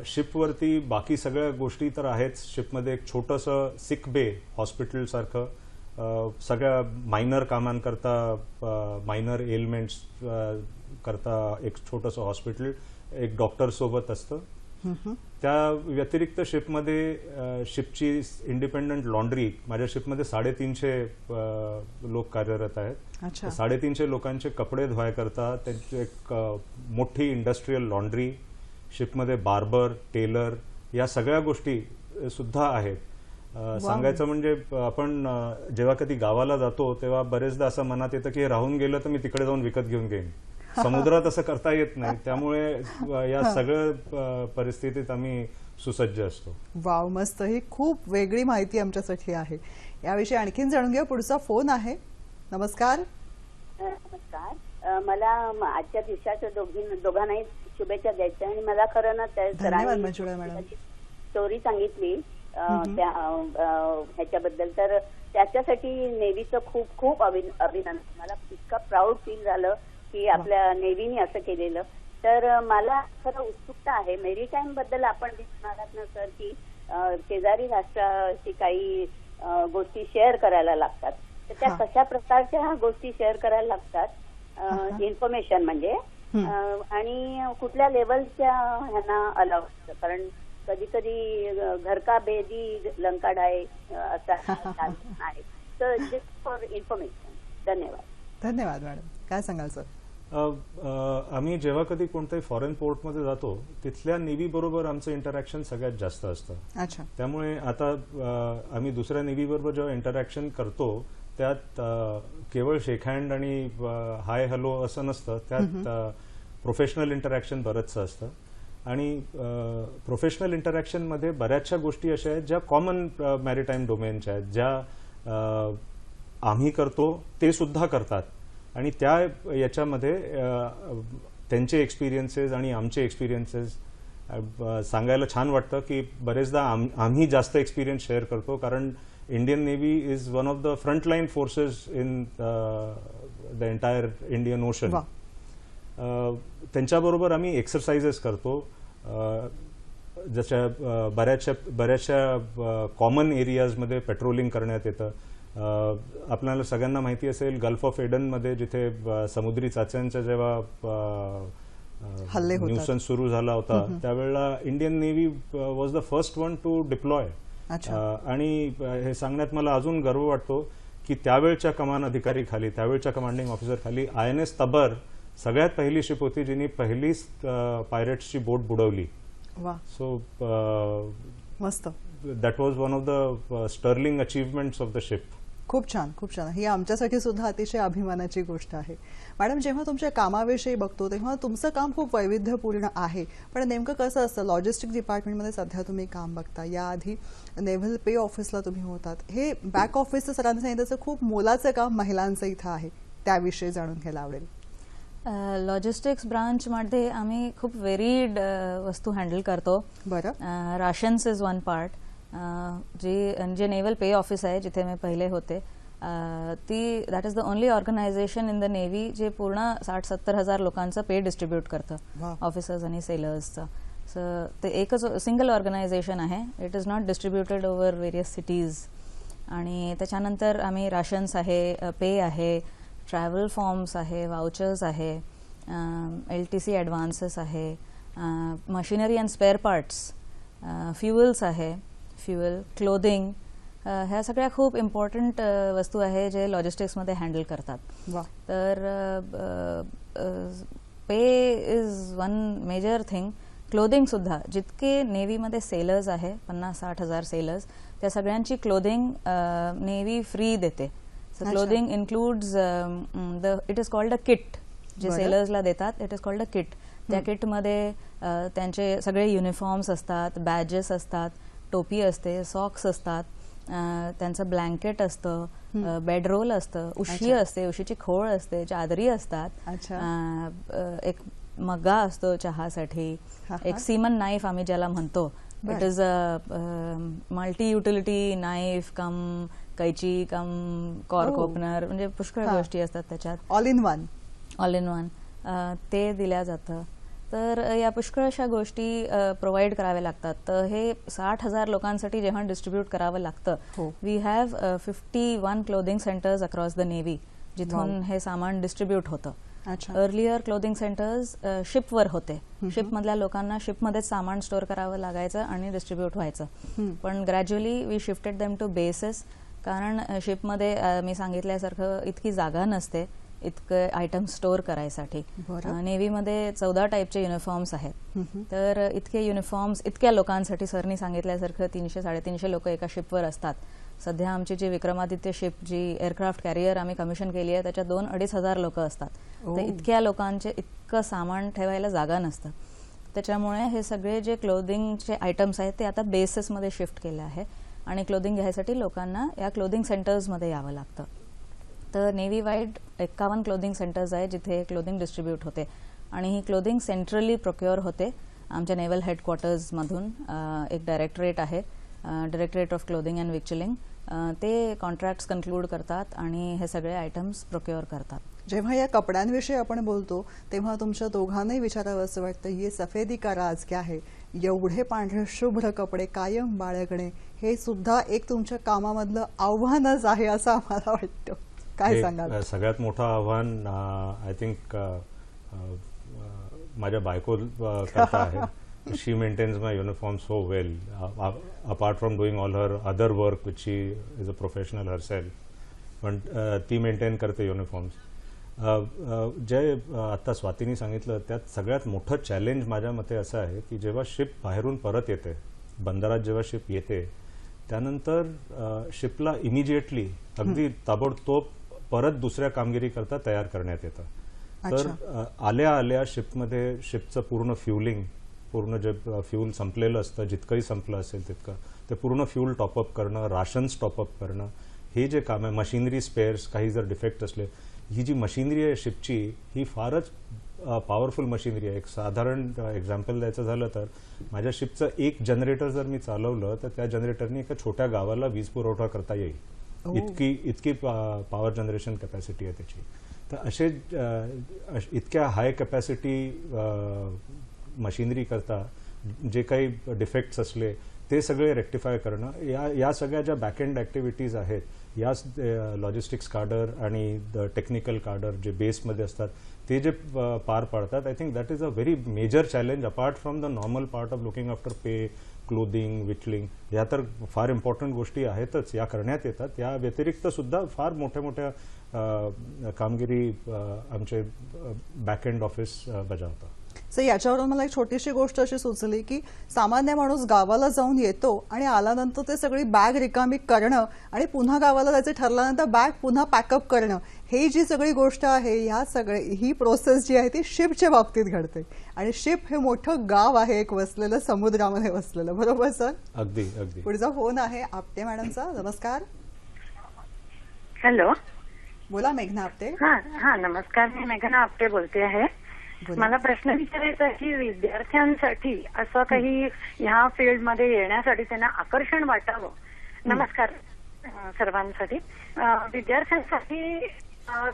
शिपवरती बाकी सगळ्या गोष्टी तर आहेच. शिपमध्ये एक छोटंसं सिक बे हॉस्पिटल सारखं, सगळ्या मायनर कामांकरता, मायनर एलिमेंट्स करता एक छोटंसं हॉस्पिटल, एक डॉक्टर सोबत असतं. त्या व्यतिरिक्त शिपमध्ये शिपची इंडिपेंडंट लॉन्ड्री, माझ्या शिपमध्ये 350 लोक कार्यरत आहेत. 350 लोकांचे कपडे धुवाय करता त्यांची एक मोठी इंडस्ट्रियल लॉन्ड्री, शिपमध्ये बार्बर, टेलर या सगळ्या गोष्टी सुद्धा आहेत. सांगायचं म्हणजे आपण जेव्हा कधी गावाला जातो तेव्हा बरेचदा असं मनात येतं की हे राहून गेलं तर मी तिकडे जाऊन विकत घेऊन घेईन. समुद्रात असं करता येत नाही, त्यामुळे या सगळ्या परिस्थितीत आम्ही सुसज्ज असतो. वाव, मस्त. ही खूप वेगळी माहिती आमच्यासाठी आहे. याविषयी आणखीन जाणून घेऊ. पुढचा फोन आहे. नमस्कार. नमस्कार. मला आजच्या दिवसाच्या दोघांनाही शुभेच्छा द्यायच्या आणि मला खरं ना स्टोरी सांगितली त्या ह्याच्याबद्दल, तर त्याच्यासाठी नेव्हीचं खूप खूप अभिनंदन. मला इतका प्राऊड फील झालं की आपल्या नेव्हीने असं केलेलं. तर मला खरं उत्सुकता आहे मेरीटाईम बद्दल. आपण म्हणालात ना सर की शेजारी राष्ट्राची काही गोष्टी शेअर करायला लागतात, तर त्या कशा प्रकारच्या गोष्टी शेअर करायला लागतात, इन्फॉर्मेशन म्हणजे, आणि कुठल्या लेवलच्या ह्यांना अलाव असतं? कारण कधी कधी घर का भेदी लंका ढाई असा आहे. तर जस्ट फॉर इन्फॉर्मेशन. धन्यवाद. धन्यवाद मॅडम. काय सांगाल सर? आम्ही जेव्हा कधी कोणत्याही फॉरेन पोर्टमध्ये जातो तिथल्या नेव्ही बरोबर आमचं इंटरॅक्शन सगळ्यात जास्त असतं. त्यामुळे आता आम्ही दुसऱ्या नेव्ही बरोबर जेव्हा इंटरॅक्शन करतो त्यात केवळ शेक हँड आणि हाय हॅलो असं नसतं, त्यात प्रोफेशनल इंटरॅक्शन बरंचसं असतं. आणि प्रोफेशनल इंटरॅक्शनमध्ये बऱ्याचशा गोष्टी अशा आहेत ज्या कॉमन मॅरिटाईम डोमेनच्या आहेत, ज्या आम्ही करतो ते सुद्धा करतात. आणि त्या याच्यामध्ये त्यांचे एक्सपिरियन्सेस आणि आमचे एक्सपिरियन्सेस सांगायला छान वाटतं की बरेचदा आम्ही जास्त एक्सपिरियन्स शेअर करतो, कारण Indian navy is one of the frontline forces in the entire Indian ocean. त्यांच्याबरोबर आम्ही एक्सरसाइजेस करतो. जशा बऱ्याचशा कॉमन एरियाजमध्ये पेट्रोलिंग करण्यात येतं. आपल्याला सगळ्यांना माहिती असेल गल्फ ऑफ एडनमध्ये जिथे समुद्री चाच्यांच्या जेव्हा हल्ले होतात. न्यूसन्स सुरू झाला होता त्यावेळेला Indian navy was the first one two deploy. आणि हे सांगण्यात मला अजून गर्व वाटतो की त्यावेळच्या कमान अधिकारी खाली, त्यावेळच्या कमांडिंग ऑफिसर खाली INS तबर सगळ्यात पहिली शिप होती जिनी पहिलीच पायरेट्सची बोट बुडवली. वा, सो मस्त. That was one of the sterling achievements of the ship. खूप छान, खूप छान. ही आमच्यासाठी सुद्धा अतिशय अभिमानाची गोष्ट आहे. मॅडम, जेव्हा तुमच्या कामाविषयी बघतो तेव्हा तुमचं काम खूप वैविध्यपूर्ण आहे, पण नेमकं कसं असतं? लॉजिस्टिक डिपार्टमेंटमध्ये सध्या तुम्ही काम बघता, याआधी नेव्हल पे ऑफिसला तुम्ही होतात. हे बॅक ऑफिसचं सरांनी सांगितलं खूप मोलाचं काम महिलांचं इथं आहे, त्याविषयी जाणून घ्यायला आवडेल. लॉजिस्टिक्स ब्रांचमध्ये आम्ही खूप व्हेरीड वस्तू हँडल करतो. बरं. Rations is one part. जे नेव्हल पे ऑफिस आहे जिथे मी पहिले होते, ती that is the only organisation in the navy जे पूर्ण 60-70 हजार लोकांचं पे डिस्ट्रीब्यूट करतं, ऑफिसर्स आणि सेलर्सचं. सो ते एकच सिंगल ऑर्गनायझेशन आहे. It is not distributed over various cities. आणि त्याच्यानंतर आम्ही राशन्स आहे, पे आहे, ट्रॅव्हल फॉर्म्स आहे, वाउचर्स आहे, LTC ॲडव्हान्सेस आहे, machinery and spare parts, fuels आहे, फ्युएल, क्लोदिंग, ह्या सगळ्या खूप इम्पॉर्टंट वस्तू आहे जे लॉजिस्टिक्समध्ये हँडल करतात. तर pay is one major thing. Clothing सुद्धा जितके नेव्हीमध्ये सेलर्स आहे, 50-60 हजार सेलर्स, त्या सगळ्यांची क्लोदिंग नेव्ही फ्री देते. So clothing includes it is called a kit. जे सेलर्सला देतात it is called a kit. त्या किटमध्ये त्यांचे सगळे युनिफॉर्म्स असतात, बॅजेस असतात, टोपी असते, सॉक्स असतात, त्यांचं ब्लँकेट असतं, बेडरोल असतं, उशी असते, उशीची खोळ असते, चादरी असतात, एक मग्गा असतो चहासाठी, एक सीमन नाईफ आम्ही ज्याला म्हणतो. It is a multi utility knife cum कैची कम कॉर्क ओपनर, म्हणजे पुष्कळ गोष्टी असतात त्याच्यात. ऑल इन वन ते दिल्या जातं. तर या पुष्कळशा गोष्टी प्रोव्हाइड कराव्या लागतात. तर हे 60 हजार लोकांसाठी जेव्हा डिस्ट्रीब्यूट करावं लागतं, we have 51 clothing centres across the navy जिथून हे सामान डिस्ट्रीब्यूट होतं. अर्लियर क्लोदिंग सेंटर्स शिपवर होते. शिपमधल्या लोकांना शिपमध्येच सामान स्टोअर करावं लागायचं आणि डिस्ट्रीब्यूट व्हायचं. पण gradually we shifted them to bases, कारण शिपमध्ये मी सांगितल्यासारखं इतकी जागा नसते इतकं आयटम स्टोअर करायसाठी. नेव्हीमध्ये 14 टाईपचे युनिफॉर्म्स आहेत. तर इतके युनिफॉर्म्स इतक्या लोकांसाठी सरनी सांगितल्यासारखं 300-350 लोक एका शिपवर असतात. सध्या आमची जी विक्रमादित्य शिप, जी एअरक्राफ्ट कॅरियर आम्ही कमिशन केली आहे, त्याच्यात 2-2.5 हजार लोक असतात. तर इतक्या लोकांचे इतकं सामान ठेवायला जागा नसतं. त्याच्यामुळे हे सगळे जे क्लोदिंगचे आयटम्स आहेत ते आता बेसेसमध्ये शिफ्ट केले आहे आणि क्लोदिंग घ्यायसाठी लोकांना या क्लोदिंग सेंटर्समध्ये यावं लागतं. तर नेव्ही वाईड 51 क्लोदिंग सेंटर्स आहे जिथे क्लोदिंग डिस्ट्रीब्यूट होते आणि ही क्लोदिंग सेंट्रली प्रोक्युअर होते आमच्या नेव्हल हेडक्वार्टर्समधून. एक डायरेक्टरेट आहे, डायरेक्टरेट ऑफ क्लोदिंग अँड विक्चलिंग. ते कॉन्ट्रॅक्ट्स कन्क्लूड करतात आणि हे सगळे आयटम्स प्रोक्युअर करतात. जेव्हा या कपड्यांविषयी आपण बोलतो तेव्हा तुमच्या दोघांनाही विचारावं असं वाटतं, ये सफेदी का राज क्या है? एवढे पांढरे शुभ्र कपडे कायम बाळगणे हे सुद्धा एक तुमच्या कामामधलं आव्हानच आहे असं आम्हाला वाटतं. काय सांगाल? सगळ्यात मोठं आव्हान आय थिंक माझ्या बायको करता आहे. She maintains my uniform so well, apart from doing all her other work which she is a professional herself, पण ती मेंटेन करते युनिफॉर्म्स. जे आता स्वातीनी सांगितलं त्यात सगळ्यात मोठं चॅलेंज माझ्या मते असं आहे की जेव्हा शिप बाहेरून परत येते, बंदरात जेव्हा शिप येते, त्यानंतर शिपला इमिजिएटली अगदी ताबडतोब परत दुसऱ्या कामगिरी करता तयार करण्यात येतं. तर आल्या आल्या शिपमध्ये शिपचं पूर्ण फ्युलिंग, पूर्ण जे फ्यूल संपलेलं असतं, जितकंही संपलं असेल तितकं, ते पूर्ण फ्यूल टॉपअप करणं, राशन्स टॉपअप करणं, हे जे काम आहे, मशिनरी स्पेअर्स काही जर डिफेक्ट असले, ही जी मशिनरी आहे शिपची ही फारच पॉवरफुल मशिनरी आहे. एक साधारण एक्झाम्पल द्यायचं झालं तर माझ्या शिपचं एक जनरेटर जर मी चालवलं तर त्या जनरेटरने एका छोट्या गावाला वीज पुरवठा करता येईल, इतकी पॉवर जनरेशन कॅपॅसिटी आहे त्याची. तर असे इतक्या हाय कॅपॅसिटी मशिनरी करता जे काही डिफेक्ट्स असले ते सगळे रेक्टिफाय करणं, या सगळ्या ज्या बॅकएंड ॲक्टिव्हिटीज आहेत, याच लॉजिस्टिक्स कार्डर आणि टेक्निकल कार्डर जे बेसमध्ये असतात ते जे पार पाडतात, I think that is a very major challenge apart from the normal part of looking after pay, clothing, victualling, या तर फार इम्पॉर्टंट गोष्टी आहेतच, या करण्यात येतात. या व्यतिरिक्त सुद्धा फार मोठ्या मोठ्या कामगिरी आमचे बॅक एंड ऑफिस बजावतात. सर, याच्यावरून मला एक छोटीशी गोष्ट अशी सुचली की सामान्य माणूस गावाला जाऊन येतो आणि आल्यानंतर ते सगळी बॅग रिकामी करणं आणि पुन्हा गावाला जायचं ठरल्यानंतर बॅग पुन्हा पॅकअप करणं, ही जी सगळी गोष्ट आहे, ही प्रोसेस जी आहे ती शिपच्या बाबतीत घडते. आणि शिप हे मोठं गाव आहे, एक वसलेलं, समुद्रामध्ये वसलेलं. बरोबर सर? अगदी अगदी. पुढचा फोन आहे आपटे मॅडमचा. नमस्कार. हॅलो, बोला मेघना आपटे. हा नमस्कार, मी मेघना आपटे बोलते आहे. मला प्रश्न विचारायचा आहे की विद्यार्थ्यांसाठी असं काही ह्या फील्डमध्ये येण्यासाठी त्यांना आकर्षण वाटावं. नमस्कार सर्वांसाठी. विद्यार्थ्यांसाठी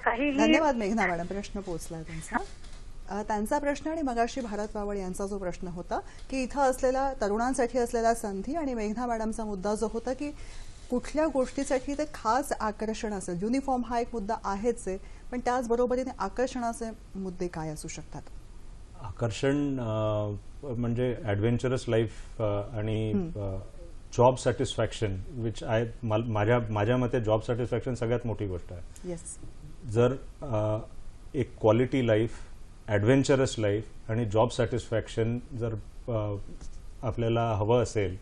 काही. धन्यवाद मेघना मॅडम, प्रश्न पोहोचलाय तुमचा. त्यांचा प्रश्न आणि मगाशी भारत वावळ यांचा जो प्रश्न होता की इथं असलेल्या तरुणांसाठी असलेल्या संधी, आणि मेघना मॅडमचा मुद्दा जो होता की कुठल्या गोष्टीसाठी ते खास आकर्षण असेल. युनिफॉर्म हा एक मुद्दा आहेच आहे, पण त्याचबरोबरीने आकर्षणाचे मुद्दे काय असू शकतात? आकर्षण म्हणजे ॲडव्हेंचरस लाईफ आणि जॉब सॅटिस्फॅक्शन, विच माझ्या मते जॉब सॅटिस्फॅक्शन सगळ्यात मोठी गोष्ट आहे. येस. जर एक क्वालिटी लाईफ, ॲडव्हेंचरस लाईफ आणि जॉब सॅटिस्फॅक्शन जर आपल्याला हवं असेल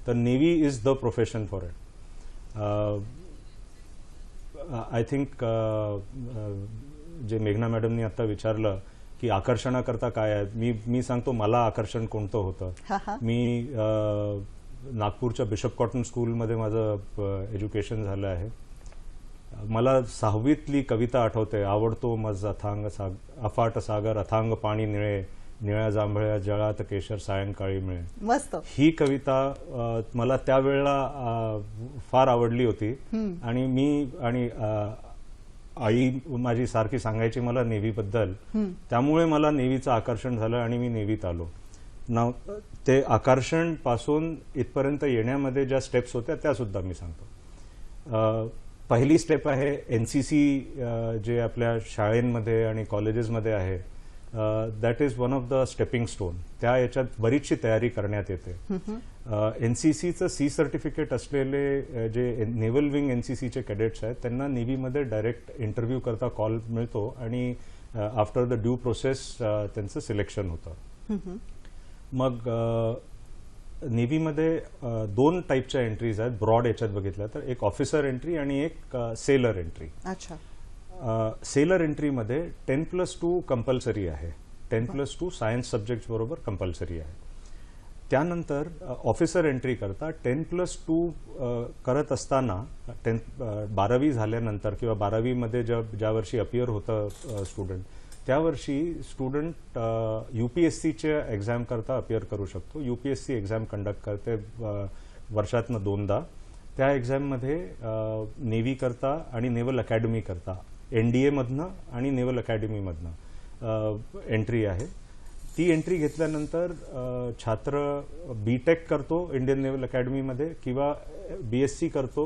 तर navy is the profession for it. I think जे मेघना मॅडमनी आता विचारलं की आकर्षणाकरता काय आहे, मी सांगतो मला आकर्षण कोणतं होतं. मी नागपूरच्या बिशप कॉटन स्कूलमध्ये माझं एज्युकेशन झालं आहे. मला 6वीतली कविता आठवते, आवडतो मज अफाट सागर, अथांग पाणी निळे, निळ्या जांभळ्या जळात केशर सायंकाळी मिळे. मस्त. ही कविता मला त्यावेळेला फार आवडली होती. आणि मी आणि आई माझी सारखी सांगायची मला नेव्हीबद्दल, त्यामुळे मला नेव्हीचं आकर्षण झालं आणि मी नेव्हीत आलो. ते आकर्षण पासून इथपर्यंत येण्यामध्ये ज्या स्टेप्स होत्या त्या सुद्धा मी सांगतो. पहिली स्टेप आहे एनसीसी, जे आपल्या शाळेंमध्ये आणि कॉलेजेसमध्ये आहे. That is one of the stepping stone. त्या याच्यात बरीचशी तयारी करण्यात येते. एनसीसीचं सी सर्टिफिकेट असलेले जे नेव्हल विंग एनसीसीचे कॅडेट्स आहेत त्यांना नेव्हीमध्ये डायरेक्ट इंटरव्ह्यू करता कॉल मिळतो आणि आफ्टर द ड्यू प्रोसेस त्यांचं सिलेक्शन होतं. मग नेव्हीमध्ये 2 टाईपच्या एंट्रीज आहेत ब्रॉड याच्यात बघितल्या तर, एक ऑफिसर एंट्री आणि एक सेलर एंट्री. अच्छा. सेलर एंट्रीमध्ये 10+2 कंपल्सरी आहे. 10+2 सायन्स सब्जेक्ट बरोबर कंपल्सरी आहे. त्यानंतर ऑफिसर एंट्री करता 10+2 करत असताना 12वी झाल्यानंतर किंवा 12वीमध्ये ज्या वर्षी अपियर होतं स्टुडंट, त्यावर्षी स्टुडंट UPSCच्या एक्झाम करता अपियर करू शकतो. UPSC एक्झाम कंडक्ट करते वर्षातनं 2दा. त्या एक्झाममध्ये नेव्ही करता आणि नेव्हल अकॅडमी करता, NDA मधनं आणि नेव्हल अकॅडमीमधनं एंट्री आहे. ती एंट्री घेतल्यानंतर छात्र BTech करतो इंडियन नेव्हल अकॅडमीमध्ये किंवा BSc करतो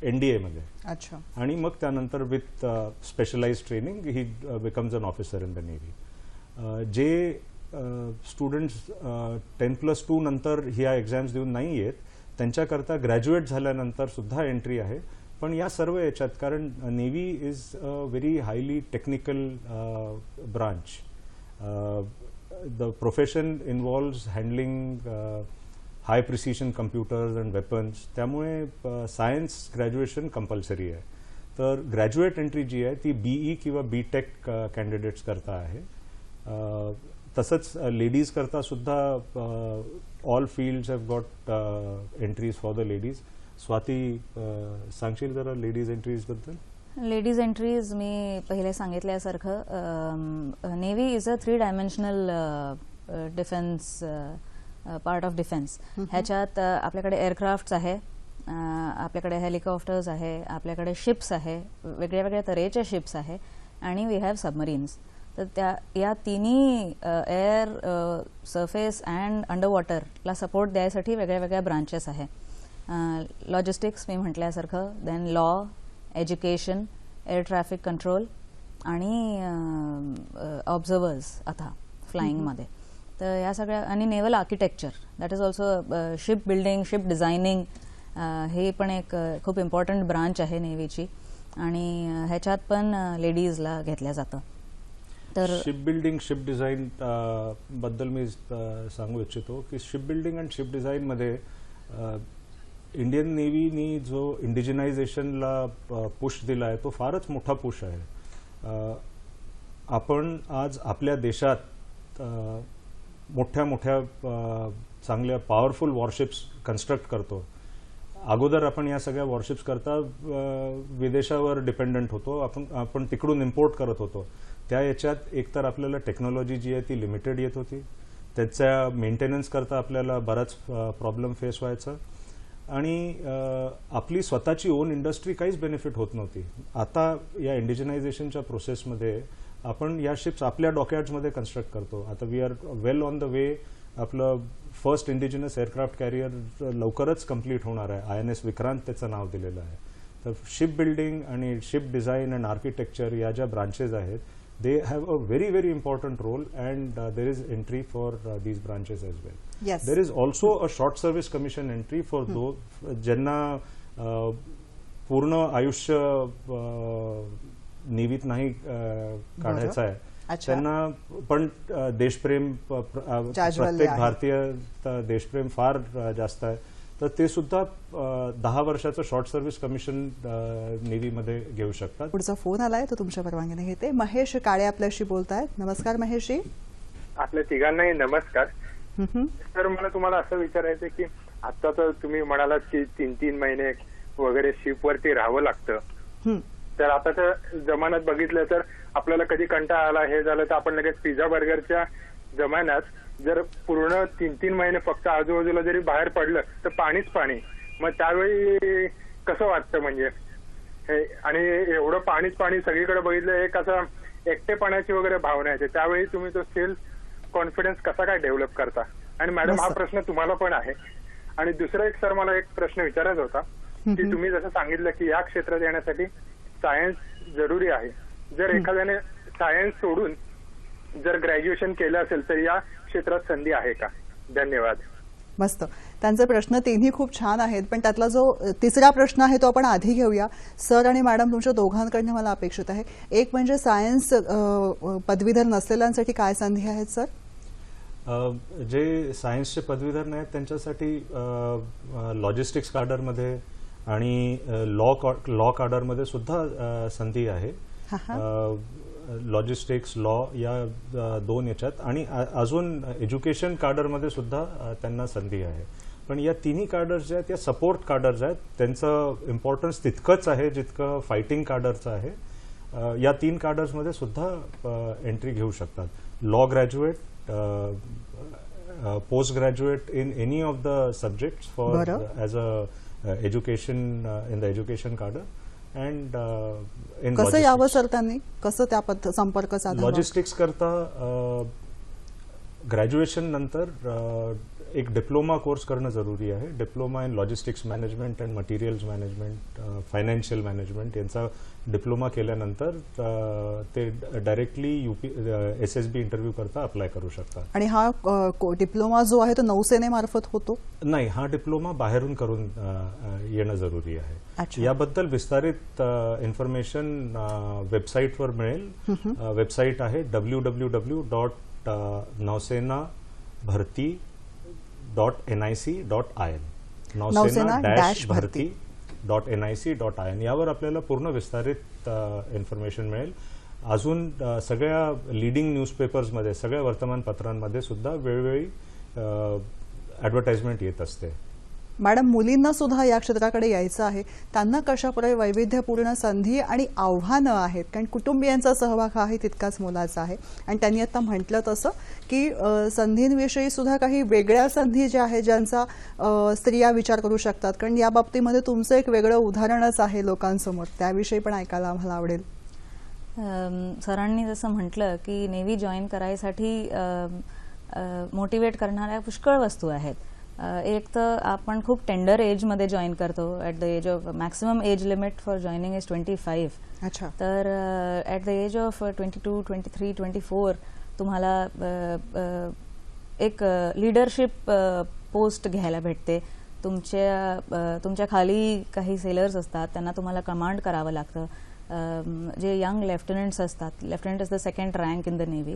NDA मध्ये. अच्छा. आणि मग त्यानंतर with specialised training he becomes an officer in the navy. जे स्टुडंट्स 10+2 नंतर ह्या एक्झाम्स देऊन नाही येत त्यांच्याकरता ग्रॅज्युएट झाल्यानंतर सुद्धा एंट्री आहे. पण या सर्व याच्यात, कारण navy is a very highly technical branch, the profession involves handling high precision computers and weapons, त्यामुळे सायन्स ग्रॅज्युएशन कंपल्सरी आहे. तर ग्रॅज्युएट एंट्री जी आहे ती BE किंवा BTech कॅन्डिडेट्स करता आहे. तसंच लेडीज करता सुद्धा all fields have got entries for the ladies. Swati, सांगशील जरा लेडीज एंट्रीज बद्दल? लेडीज एंट्रीज मी पहिले सांगितल्यासारखं navy is a 3 dimensional defence, part of defence. ह्याच्यात आपल्याकडे एअरक्राफ्ट्स आहे, आपल्याकडे हेलिकॉप्टर्स आहे, आपल्याकडे शिप्स आहे, वेगळ्या वेगळ्या तऱ्हेच्या शिप्स आहे, आणि वी हॅव सबमरीन्स. तर या तिन्ही एअर, सरफेस अँड अंडर वॉटरला सपोर्ट द्यायसाठी वेगळ्या वेगळ्या ब्रांचेस आहे. लॉजिस्टिक्स मी म्हटल्यासारखं, then law, education, air traffic control, आणि ऑब्झर्वर्स आता फ्लाईंगमध्ये. तर या सगळ्या आणि naval architecture that is also ship building, ship designing, हे पण एक खूप इम्पॉर्टंट ब्रांच आहे नेव्हीची आणि ह्याच्यात पण लेडीजला घेतलं जातं. तर शिप बिल्डिंग, शिप डिझाईन बद्दल मी सांगू इच्छितो की शिप बिल्डिंग आणि शिप डिझाईनमध्ये इंडियन नेव्हीनी जो इंडिजिनायझेशनला पुश दिला आहे तो फारच मोठा पुश आहे. आपण आज आपल्या देशात मोठ्या मोठ्या चांगल्या पॉवरफुल वॉरशिप्स कन्स्ट्रक्ट करतो. अगोदर आपण या सगळ्या वॉरशिप्स करता विदेशावर डिपेंडंट होतो, आपण तिकडून इम्पोर्ट करत होतो. त्या याच्यात एकतर आपल्याला टेक्नॉलॉजी जी आहे ती लिमिटेड येत होती, त्याच्या मेंटेनन्स करता आपल्याला बराच प्रॉब्लेम फेस व्हायचा आणि आपली स्वतःची ओन इंडस्ट्री काहीच बेनिफिट होत नव्हती. आता या इंडिजिनायझेशनच्या प्रोसेसमध्ये आपण या शिप्स आपल्या डॉकयार्ड्समध्ये कन्स्ट्रक्ट करतो. आता we are well on the way. आपलं फर्स्ट इंडिजिनस एअरक्राफ्ट कॅरियर लवकरच कंप्लीट होणार आहे. INS विक्रांत त्याचं नाव दिलेलं आहे. तर शिप बिल्डिंग आणि शिप डिझाईन अँड आर्किटेक्चर या ज्या ब्रांचेस आहेत they have a very very important role and there is entry for these branches as well. Yes. There is also a short service commission entry for those ज्यांना पूर्ण आयुष्य नेव्हीत नाही काढायचं आहे, अच्छा. त्यांना पण देशप्रेम प्रत्येक भारतीय देशप्रेम फार जास्त आहे. तर ते सुद्धा 10 वर्षाचं शॉर्ट सर्व्हिस कमिशन नेव्हीमध्ये घेऊ शकतात. पुढचा फोन आलाय तो तुमच्या परवानगीने घेते. महेश काळे आपल्याशी बोलतायत. नमस्कार महेशजी. आपल्या तिघांनाही नमस्कार. तर मला तुम्हाला असं विचारायचं की आता तर तुम्ही म्हणालात की 3-3 महिने वगैरे शिपवरती राहावं लागतं. तर आताच्या जमान्यात बघितलं तर आपल्याला कधी कंटाळा आला हे झालं तर आपण लगेच पिझ्झा बर्गरच्या जमान्यात जर पूर्ण 3-3 महिने फक्त आजूबाजूला जरी बाहेर पडलं तर पाणीच पाणी. मग त्यावेळी कसं वाटतं म्हणजे हे, आणि एवढं पाणीच पाणी सगळीकडे बघितलं, एक असं एकटेपणाची वगैरे भावना येते. त्यावेळी तुम्ही तो सेल्फ कॉन्फिडन्स कसा काय डेव्हलप करता? आणि मॅडम हा प्रश्न तुम्हाला पण आहे. आणि दुसरा एक सर मला एक प्रश्न विचारायचा होता की तुम्ही जसं सांगितलं की या क्षेत्रात येण्यासाठी सायन्स जरुरी आहे. जर एखाद्याने सायन्स सोडून जर ग्रॅज्युएशन केलं असेल तर या क्षेत्रात संधी आहे का? धन्यवाद. मस्त. त्यांचे प्रश्न तिन्ही खूप छान आहेत, पण त्यातला जो तिसरा प्रश्न आहे तो आपण आधी घेऊया. सर आणि मॅडम तुमच्या दोघांकडनं मला अपेक्षित आहे. एक म्हणजे सायन्स पदवीधर नसलेल्यांसाठी काय संधी आहेत सर? जे सायन्सचे पदवीधर नाहीत त्यांच्यासाठी लॉजिस्टिक्स कॅडरमध्ये आणि लॉ कॅडरमध्ये सुद्धा संधी आहे. लॉजिस्टिक्स, लॉ या 2 याच्यात आणि अजून एज्युकेशन कॅडरमध्ये सुद्धा त्यांना संधी आहे. पण या तिन्ही कॅडर्स जे आहेत या सपोर्ट कॅडर्स आहेत. त्यांचं इम्पॉर्टन्स तितकंच आहे जितकं फायटिंग कॅडरचं आहे. या 3 कॅडर्समध्ये सुद्धा एंट्री घेऊ शकतात. Law graduate, post graduate in any of the subjects for as a education in the education cadre. And कसं यावं सर त्यांनी? कसं त्या संपर्क साधावा? लॉजिस्टिक्स करता ग्रॅज्युएशन नंतर एक डिप्लोमा कोर्स करणं जरुरी आहे. Diploma in logistics management and materials management, financial management यांचा डिप्लोमा केल्यानंतर ते डायरेक्टली SSB इंटरव्ह्यू करता अप्लाय करू शकतात. आणि हा डिप्लोमा जो आहे तो नौसेनेमार्फत होतो? नाही, हा डिप्लोमा बाहेरून करून येणं जरुरी आहे. याबद्दल विस्तारित इन्फॉर्मेशन वेबसाईटवर मिळेल. वेबसाईट आहे www.nausenaBharti.nic.in. nausenaBharti.nic.in. यावर आपल्याला पूर्ण विस्तारित इन्फॉर्मेशन मिळेल. अजून सगळ्या लीडिंग न्यूजपेपर्समध्ये, सगळ्या वर्तमानपत्रांमध्ये सुद्धा वेळोवेळी ॲडव्हर्टाइजमेंट येत असते. मॅडम, मुलींना सुद्धा या क्षेत्राकडे यायचं आहे, त्यांना कशाप्रकारे वैविध्यपूर्ण संधी आणि आव्हानं आहेत? कारण कुटुंबियांचा सहभाग हा आहे तितकाच मोलाचा आहे. आणि त्यांनी आता म्हटलं तसं की संधींविषयी सुद्धा काही वेगळ्या संधी ज्या आहेत ज्यांचा स्त्रिया विचार करू शकतात. कारण या बाबतीमध्ये तुमचं एक वेगळं उदाहरणच आहे लोकांसमोर, त्याविषयी पण ऐकायला आम्हाला आवडेल. सरांनी जसं म्हटलं की नेव्ही जॉईन करायसाठी मोटिवेट करणाऱ्या पुष्कळ वस्तू आहेत. एक तर आपण खूप टेंडर एजमध्ये जॉईन करतो. At the age of maximum age limit for joining is 25. अच्छा. तर ॲट द एज ऑफ 22, 23, 24 तुम्हाला एक लीडरशिप पोस्ट घ्यायला भेटते. तुमच्या खाली काही सेलर्स असतात, त्यांना तुम्हाला कमांड करावं लागतं. जे यंग लेफ्टनंट्स असतात, lieutenant is the second rank in the navy.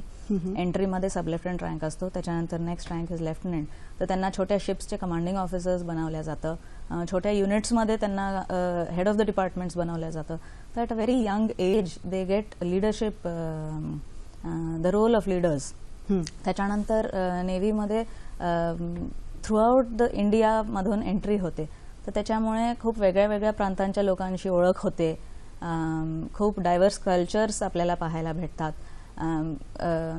एंट्रीमध्ये सब लेफ्टनंट रँक असतो, त्याच्यानंतर नेक्स्ट रँक इज लेफ्टनंट. तर त्यांना छोट्या शिप्सचे कमांडिंग ऑफिसर्स बनवल्या जातं. छोट्या युनिट्समध्ये त्यांना हेड ऑफ द डिपार्टमेंट्स बनवल्या जातं. तर at a very young age they get leadership, the role of leaders. त्याच्यानंतर नेव्हीमध्ये थ्रूआउट द इंडियामधून एंट्री होते. तर त्याच्यामुळे खूप वेगळ्या वेगळ्या प्रांतांच्या लोकांशी ओळख होते. खूप डायव्हर्स कल्चर्स आपल्याला पाहायला भेटतात.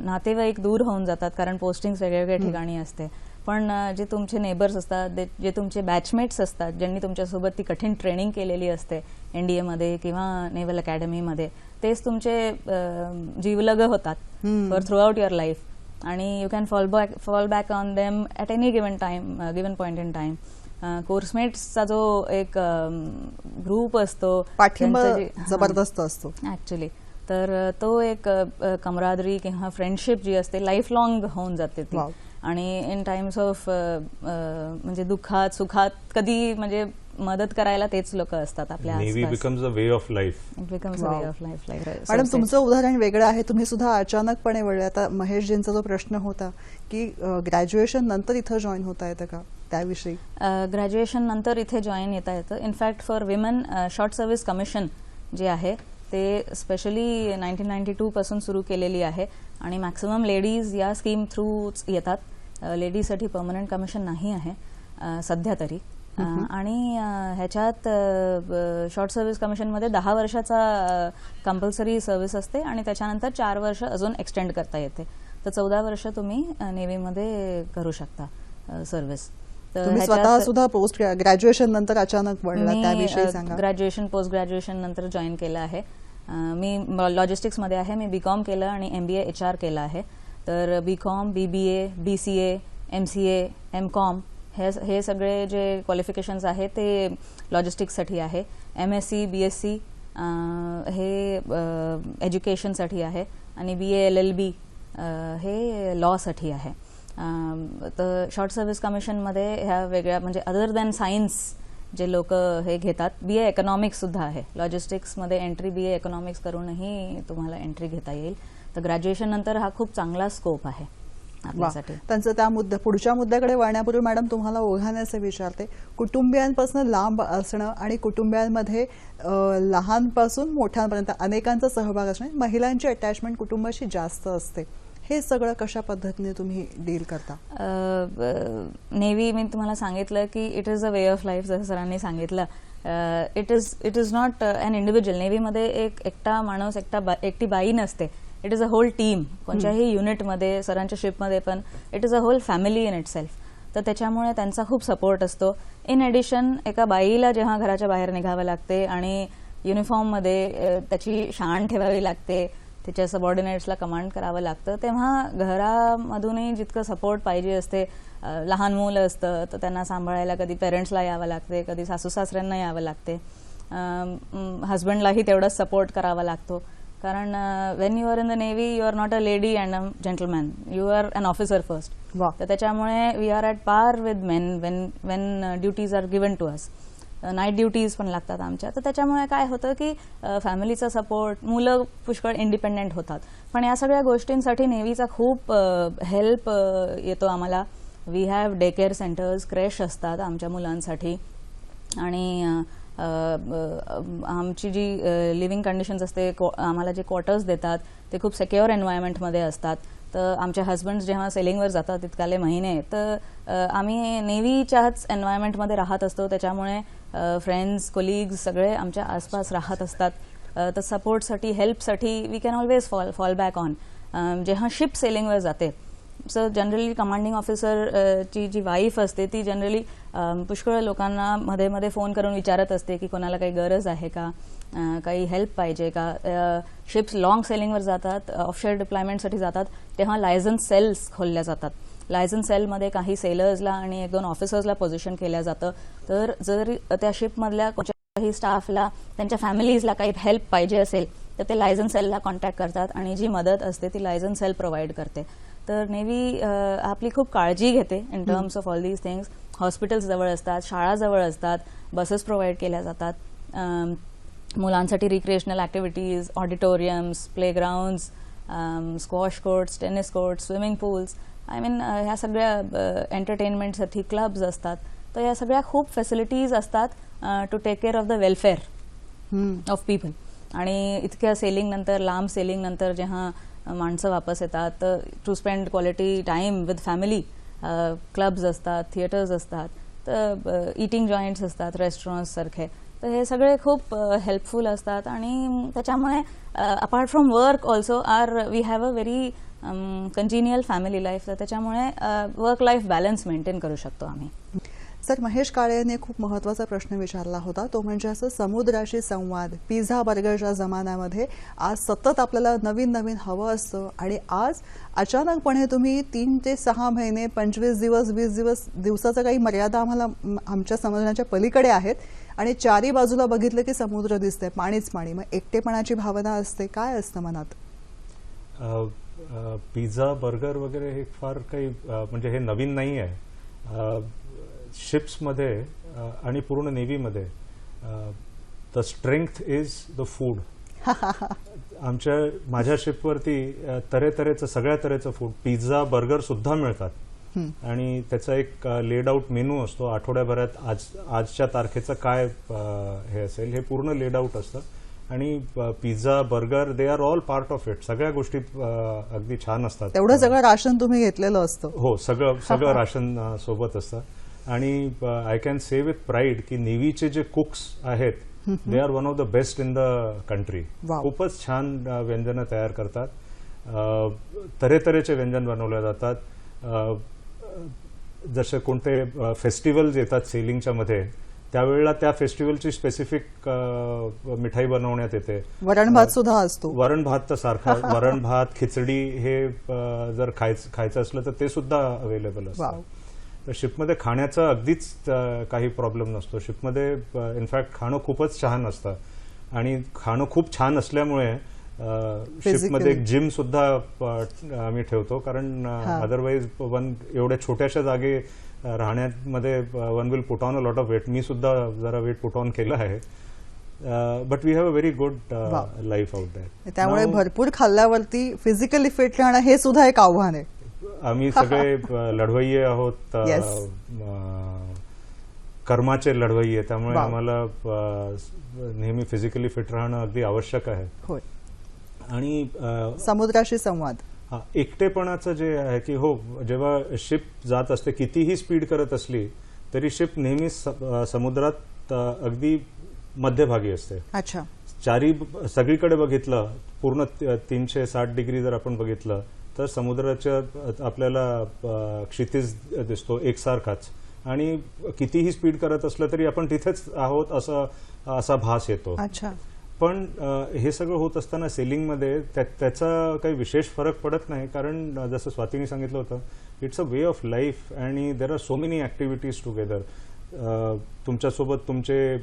नातेवाईक दूर होऊन जातात कारण पोस्टिंग्स वेगवेगळ्या ठिकाणी असते. पण जे तुमचे नेबर्स असतात, जे तुमचे बॅचमेट्स असतात, ज्यांनी तुमच्यासोबत ती कठीण ट्रेनिंग केलेली असते NDAमध्ये किंवा नेव्हल अकॅडमीमध्ये, तेच तुमचे जीवलग होतात for throughout your life. आणि you can fall back on them at any given point in time. कोर्समेट्सचा जो एक ग्रुप असतो, पाठिंबा जबरदस्त असतो ऍक्च्युली. तर तो एक कमरादरी किंवा फ्रेंडशिप जी असते लाईफ लॉंग होऊन जाते ती. आणि इन टाइम्स ऑफ म्हणजे दुःखात सुखात कधी म्हणजे मदत करायला तेच लोक असतात आपल्या आसपास. Navy becomes a way of life. It becomes a way of life. Madam, तुमचं उदाहरण वेगळं आहे. तुम्ही सुद्धा अचानकपणे वळले. आता महेशजींचा जो प्रश्न होता की ग्रॅज्युएशन नंतर इथं जॉईन होता येतं का, त्याविषयी. ग्रॅज्युएशन नंतर इथे जॉईन येता येतं. In fact for women short service commission जे आहे ते स्पेशली 1992 पासून सुरू केलेली आहे आणि मॅक्सिमम लेडीज या स्कीम थ्रूच येतात. लेडीजसाठी परमनंट कमिशन नाही आहे सध्या तरी. आणि ह्याच्यात शॉर्ट सर्व्हिस कमिशनमध्ये 10 वर्षाचा कंपल्सरी सर्व्हिस असते आणि त्याच्यानंतर 4 वर्ष अजून एक्सटेंड करता येते. तर 14 वर्ष तुम्ही नेव्हीमध्ये करू शकता सर्व्हिस. तुम्ही स्वतः सुद्धा पोस्ट ग्रॅज्युएशन नंतर अचानक वळला, त्याविषयी सांगा. ग्रॅज्युएशन पोस्ट ग्रॅज्युएशन नंतर जॉईन केलं आहे. मी लॉजिस्टिक्समध्ये आहे. मी BCom केलं आणि MBA HR केलं आहे. तर BCom, BBA, BCA, MCA, MCom हे सगळे जे क्वालिफिकेशन्स आहे ते लॉजिस्टिक्ससाठी आहे. MSc, BSc हे एज्युकेशनसाठी आहे आणि BA LLB हे लॉसाठी आहे. तर शॉर्ट सर्व्हिस कमिशनमध्ये ह्या वेगळ्या म्हणजे अदर दॅन सायन्स जे लोक हे घेतात, BA इकॉनॉमिक्स सुद्धा आहे. लॉजिस्टिक्समध्ये एंट्री BA इकॉनॉमिक्स करूनही तुम्हाला एंट्री घेता येईल. तर ग्रॅज्युएशन नंतर हा खूप चांगला स्कोप आहे आपल्यासाठी. त्यांचं त्या पुढच्या मुद्द्याकडे वळण्यापूर्वी मॅडम तुम्हाला ओघाने असे विचारते, कुटुंबियांपासून लांब असणं आणि कुटुंबियांमध्ये लहानपासून मोठ्यांपर्यंत अनेकांचा सहभाग असणे, महिलांची अटॅचमेंट कुटुंबाशी जास्त असते, हे सगळं कशा पद्धतीने तुम्ही डील करता? नेव्ही मी तुम्हाला सांगितलं की it is a way of life. जसं सरांनी सांगितलं, it is not an individual. नेव्हीमध्ये एकटा माणूस एकटी बाई नसते. It is a whole team. कोणत्याही युनिटमध्ये, सरांच्या शिपमध्ये पण it is a whole family in itself. तर त्याच्यामुळे त्यांचा खूप सपोर्ट असतो. इन ॲडिशन एका बाईला जेव्हा घराच्या बाहेर निघावं लागते आणि युनिफॉर्ममध्ये त्याची शान ठेवावी लागते, तिच्या सबऑर्डिनेट्सला कमांड करावं लागतं, तेव्हा घरामधूनही जितकं सपोर्ट पाहिजे असते. लहान मुलं असतं तर त्यांना सांभाळायला कधी पेरेंट्सला यावं लागते, कधी सासू सासऱ्यांना यावं लागते. हस्बंडलाही तेवढाच सपोर्ट करावा लागतो. कारण when you are in the navy you are not a lady and a gentleman, you are an officer first. तर त्याच्यामुळे we are at par with men when duties are given to us. Night duties पण लागतात आमच्या. तर त्याच्यामुळे काय होतं की फॅमिलीचा सपोर्ट, मुलं पुष्कळ इंडिपेंडेंट होतात. पण या सगळ्या गोष्टींसाठी नेव्हीचा खूप हेल्प येतो आम्हाला. We have day care centres, creche असतात आमच्या मुलांसाठी. आणि आमची जी लिव्हिंग कंडिशन्स असते, आम्हाला जे क्वार्टर्स देतात ते खूप सिक्युअर एन्व्हायरमेंटमध्ये असतात. तर आमचे हस्बंड्स जेव्हा सेलिंगवर जातात तितकाले महिने, तर आम्ही नेव्हीच्याच एन्व्हायरमेंटमध्ये राहत असतो. त्याच्यामुळे फ्रेंड्स, कोलिग्स सगळे आमच्या आसपास राहत असतात. तर सपोर्टसाठी, हेल्पसाठी we can always fall back on. जेव्हा शिप सेलिंगवर जाते, सो जनरली कमांडिंग ऑफिसरची जी वाईफ असते ती जनरली पुष्कळ लोकांना मध्ये मध्ये फोन करून विचारत असते की कोणाला काही गरज आहे का, काही हेल्प पाहिजे का. शिप्स लॉंग सेलिंगवर जातात, ऑफशोअर डिप्लॉयमेंटसाठी जातात, तेव्हा लायसन्स सेल्स खोलल्या जातात लायझन सेलमध्ये काही सेलर्सला आणि 1-2 ऑफिसर्सला पोझिशन केलं जातं. तर जर त्या शिपमधल्या कोणत्याही स्टाफला त्यांच्या फॅमिलीजला काही हेल्प पाहिजे असेल तर ते लायझन सेलला कॉन्टॅक्ट करतात आणि जी मदत असते ती लायझन सेल प्रोव्हाइड करते. तर नेव्ही आपली खूप काळजी घेते in terms of all these things. Hospitals जवळ असतात, शाळा जवळ असतात, बसेस प्रोव्हाइड केल्या जातात. मुलांसाठी recreational activities, auditoriums, playgrounds, squash courts, tennis courts, swimming pools, I mean ह्या सगळ्या एंटरटेनमेंटसाठी क्लब्स असतात. तर या सगळ्या खूप फॅसिलिटीज असतात to take care of the welfare of people. आणि इतक्या सेलिंग नंतर, लांब सेलिंग नंतर जेव्हा माणसं वापस येतात to spend quality time with family, clubs असतात, थिएटर्स असतात, तर इटिंग जॉईंट्स असतात, रेस्टॉरंट्स सारखे. तर हे सगळे खूप हेल्पफुल असतात आणि त्याच्यामुळे apart from work also we have a very continual family life. तर त्याच्यामुळे वर्क लाईफ बॅलन्स मेंटेन करू शकतो आम्ही. सर, महेश काळे यांनी खूप महत्त्वाचा प्रश्न विचारला होता, तो म्हणजे असं समुद्राशी संवाद. पिझ्झा बर्गरच्या जमान्यामध्ये आज सतत आपल्याला नवीन नवीन हवं असतं आणि आज अचानकपणे तुम्ही 3 ते 6 महिने, 25 दिवस, 20 दिवसाचं काही मर्यादा आम्हाला आमच्या समजण्याच्या पलीकडे आहेत आणि चारी बाजूला बघितलं की समुद्र दिसतंय, पाणीच पाणी. मग एकटेपणाची भावना असते, काय असतं मनात? पिझ्झा बर्गर वगैरे हे फार काही म्हणजे हे नवीन नाही आहे. शिप्समध्ये आणि पूर्ण नेव्हीमध्ये the strength is the food. माझ्या शिपवरती तऱ्हेतऱ्हेचं, सगळ्या तऱ्हेचं फूड, पिझ्झा बर्गर सुद्धा मिळतात आणि त्याचा एक लेड आउट मेनू असतो. आठवड्याभरात आजच्या तारखेचं काय हे असेल हे पूर्ण लेड आउट असतं आणि pizza burger they are all part of it. सगळ्या गोष्टी अगदी छान असतात. तेवढं सगळं राशन तुम्ही घेतलेलं असतं? हो, सगळं राशन सोबत असतं. आणि I can say with pride की नेव्हीचे जे कुक्स आहेत they are one of the best in the country. खूपच छान व्यंजनं तयार करतात. तऱ्हेतऱ्हेचे व्यंजन बनवले जातात. जसे कोणते फेस्टिवल्स येतात सेलिंगच्या मध्ये त्यावेळेला त्या फेस्टिवलची स्पेसिफिक मिठाई बनवण्यात येते. वरण भात सुद्धा असतो. वरण भात तर सारखा वरण भात, खिचडी हे जर खायचं असलं तर ते सुद्धा अवेलेबल असतं. तर शिपमध्ये खाण्याचा अगदीच काही प्रॉब्लेम नसतो. शिपमध्ये इनफॅक्ट खाणं खूपच छान असतं आणि खाणं खूप छान असल्यामुळे शिपमध्ये एक जिम सुद्धा आम्ही ठेवतो, कारण अदरवाईज एवढ्या छोट्याशा जागे राहण्यामध्ये one will put on a lot of weight. मी सुद्धा जरा वेट पुट ऑन केलं आहे. But we have a very good life out there. त्यामुळे भरपूर खाल्ल्यावरती फिजिकली फिट राहणं हे सुद्धा एक आव्हान आहे. आम्ही सगळे लढवय्ये आहोत, कर्माचे लढवय्ये, त्यामुळे आम्हाला नेहमी फिजिकली फिट राहणं अगदी आवश्यक आहे. आणि समुद्राशी संवाद, एकटेपणाचं जे आहे की हो, जेव्हा शिप जात असते कितीही स्पीड करत असली तरी शिप नेहमी समुद्रात अगदी मध्यभागी असते. अच्छा. सगळीकडे बघितलं, पूर्ण 360 डिग्री जर आपण बघितलं तर समुद्राच्या आपल्याला क्षितिज दिसतो एकसारखाच आणि कितीही स्पीड करत असलं तरी आपण तिथेच आहोत असा भास येतो. अच्छा. पण हे सगळं होत असताना सेलिंगमध्ये त्याचा काही विशेष फरक पडत नाही, कारण जसं स्वातीने सांगितलं होतं, it's a way of life आणि there are so many activities together. तुमच्यासोबत तुमचे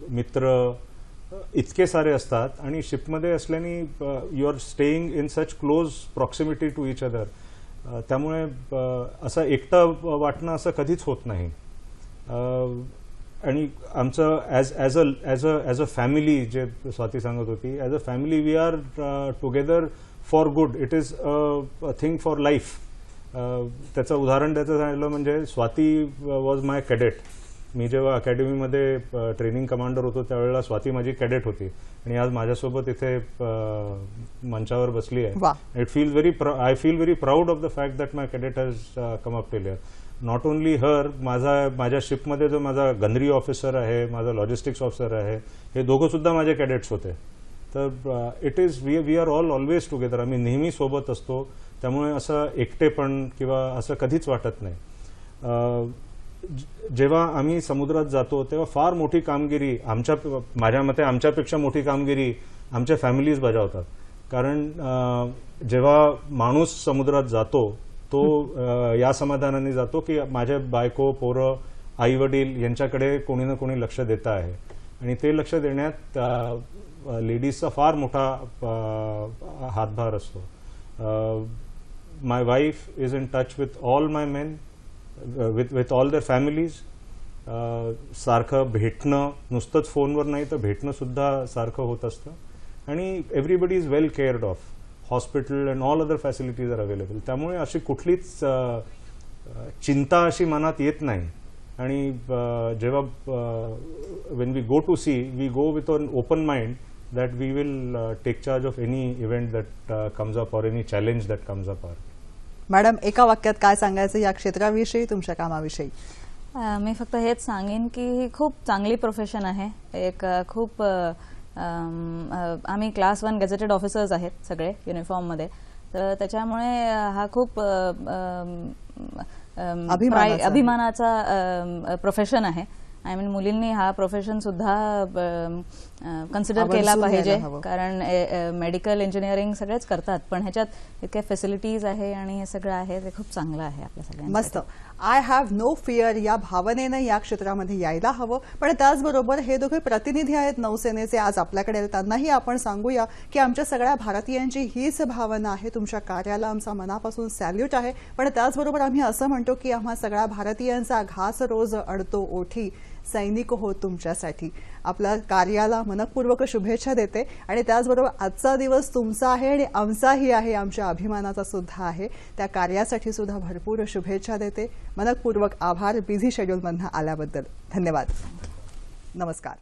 मित्र इतके सारे असतात आणि शिपमध्ये असल्याने you are staying in such close proximity to each other. त्यामुळे असं एकटं वाटणं असं कधीच होत नाही. आणि आमचं ॲज अ फॅमिली, जे स्वाती सांगत होती, as a family we are together for good. It is a thing for life. त्याचं उदाहरण द्यायचं झालं म्हणजे स्वाती वॉज माय कॅडेट. मी जेव्हा अकॅडमीमध्ये ट्रेनिंग कमांडर होतो त्यावेळेला स्वाती माझी कॅडेट होती आणि आज माझ्यासोबत इथे मंचावर बसली आहे. I feel very proud of the fact that my cadet has come up till here. Not only her, माझ्या शिपमध्ये जो माझा गनरी ऑफिसर आहे, माझा लॉजिस्टिक्स ऑफिसर आहे, हे दोघं सुद्धा माझे कॅडेट्स होते. तर it is we are always together. आम्ही नेहमी सोबत असतो, त्यामुळे असं एकटेपण किंवा असं कधीच वाटत नाही. जेव्हा आम्ही समुद्रात जातो तेव्हा फार मोठी कामगिरी, माझ्या मते आमच्यापेक्षा मोठी कामगिरी आमच्या फॅमिलीज बजावतात. कारण जेव्हा माणूस समुद्रात जातो तो या समाधानाने जातो की माझ्या बायको, पोरं, आई वडील यांच्याकडे कोणी ना कोणी लक्ष देत आहे आणि ते लक्ष देण्यात लेडीजचा फार मोठा हातभार असतो. My wife is in touch with all my men, with all their families. सारखं भेटणं, नुसतंच फोनवर नाही तर भेटणं सुद्धा सारखं होत असतं आणि everybody is well cared of. Hospital and all other facilities are available. त्यामुळे अशी कुठलीच चिंता अशी मनात येत नाही आणि जेव्हा when we go to sea, we go with an open mind that we will take charge of any event that comes up or any challenge that comes up. Madam, एका वाक्यात काय सांगायचं या क्षेत्राविषयी, तुमच्या कामाविषयी? मी फक्त हेच सांगेन की ही खूप चांगली प्रोफेशन आहे. एक खूप आम्ही क्लास 1 गेझेटेड ऑफिसर्स आहेत सगळे युनिफॉर्ममध्ये, तर त्याच्यामुळे हा खूप अभिमानाचा प्रोफेशन आहे. आय मीन मुलींनी हा प्रोफेशन सुद्धा कन्सिडर केला पाहिजे, कारण मेडिकल इंजिनिअरिंग सगळेच करतात पण ह्याच्यात इतक्या फॅसिलिटीज आहे आणि हे सगळं आहे ते खूप चांगलं आहे आपल्या सगळ्यांना. मस्त. आय हॅव नो फिअर या भावनेनं या क्षेत्रामध्ये यायला हवं. पण त्याचबरोबर हे दोघे प्रतिनिधी आहेत नौसेनेचे आज आपल्याकडे, त्यांनाही आपण सांगूया की आमच्या सगळ्या भारतीयांची हीच भावना आहे. तुमच्या कार्याला आमचा मनापासून सॅल्यूट आहे. पण त्याचबरोबर आम्ही असं म्हणतो की आम्हा सगळ्या भारतीयांचा घास रोज अडतो ओठी, सैनिक हो तुमच्यासाठी. आपल्या कार्याला मनपूर्वक शुभेच्छा देते आणि त्याचबरोबर आजचा दिवस तुमचा आहे आणि आमचाही आहे, आमच्या अभिमानाचा सुद्धा आहे. त्या कार्यासाठी सुद्धा भरपूर शुभेच्छा देते. मनपूर्वक आभार बिझी शेड्यूलमधून आल्याबद्दल. धन्यवाद. नमस्कार.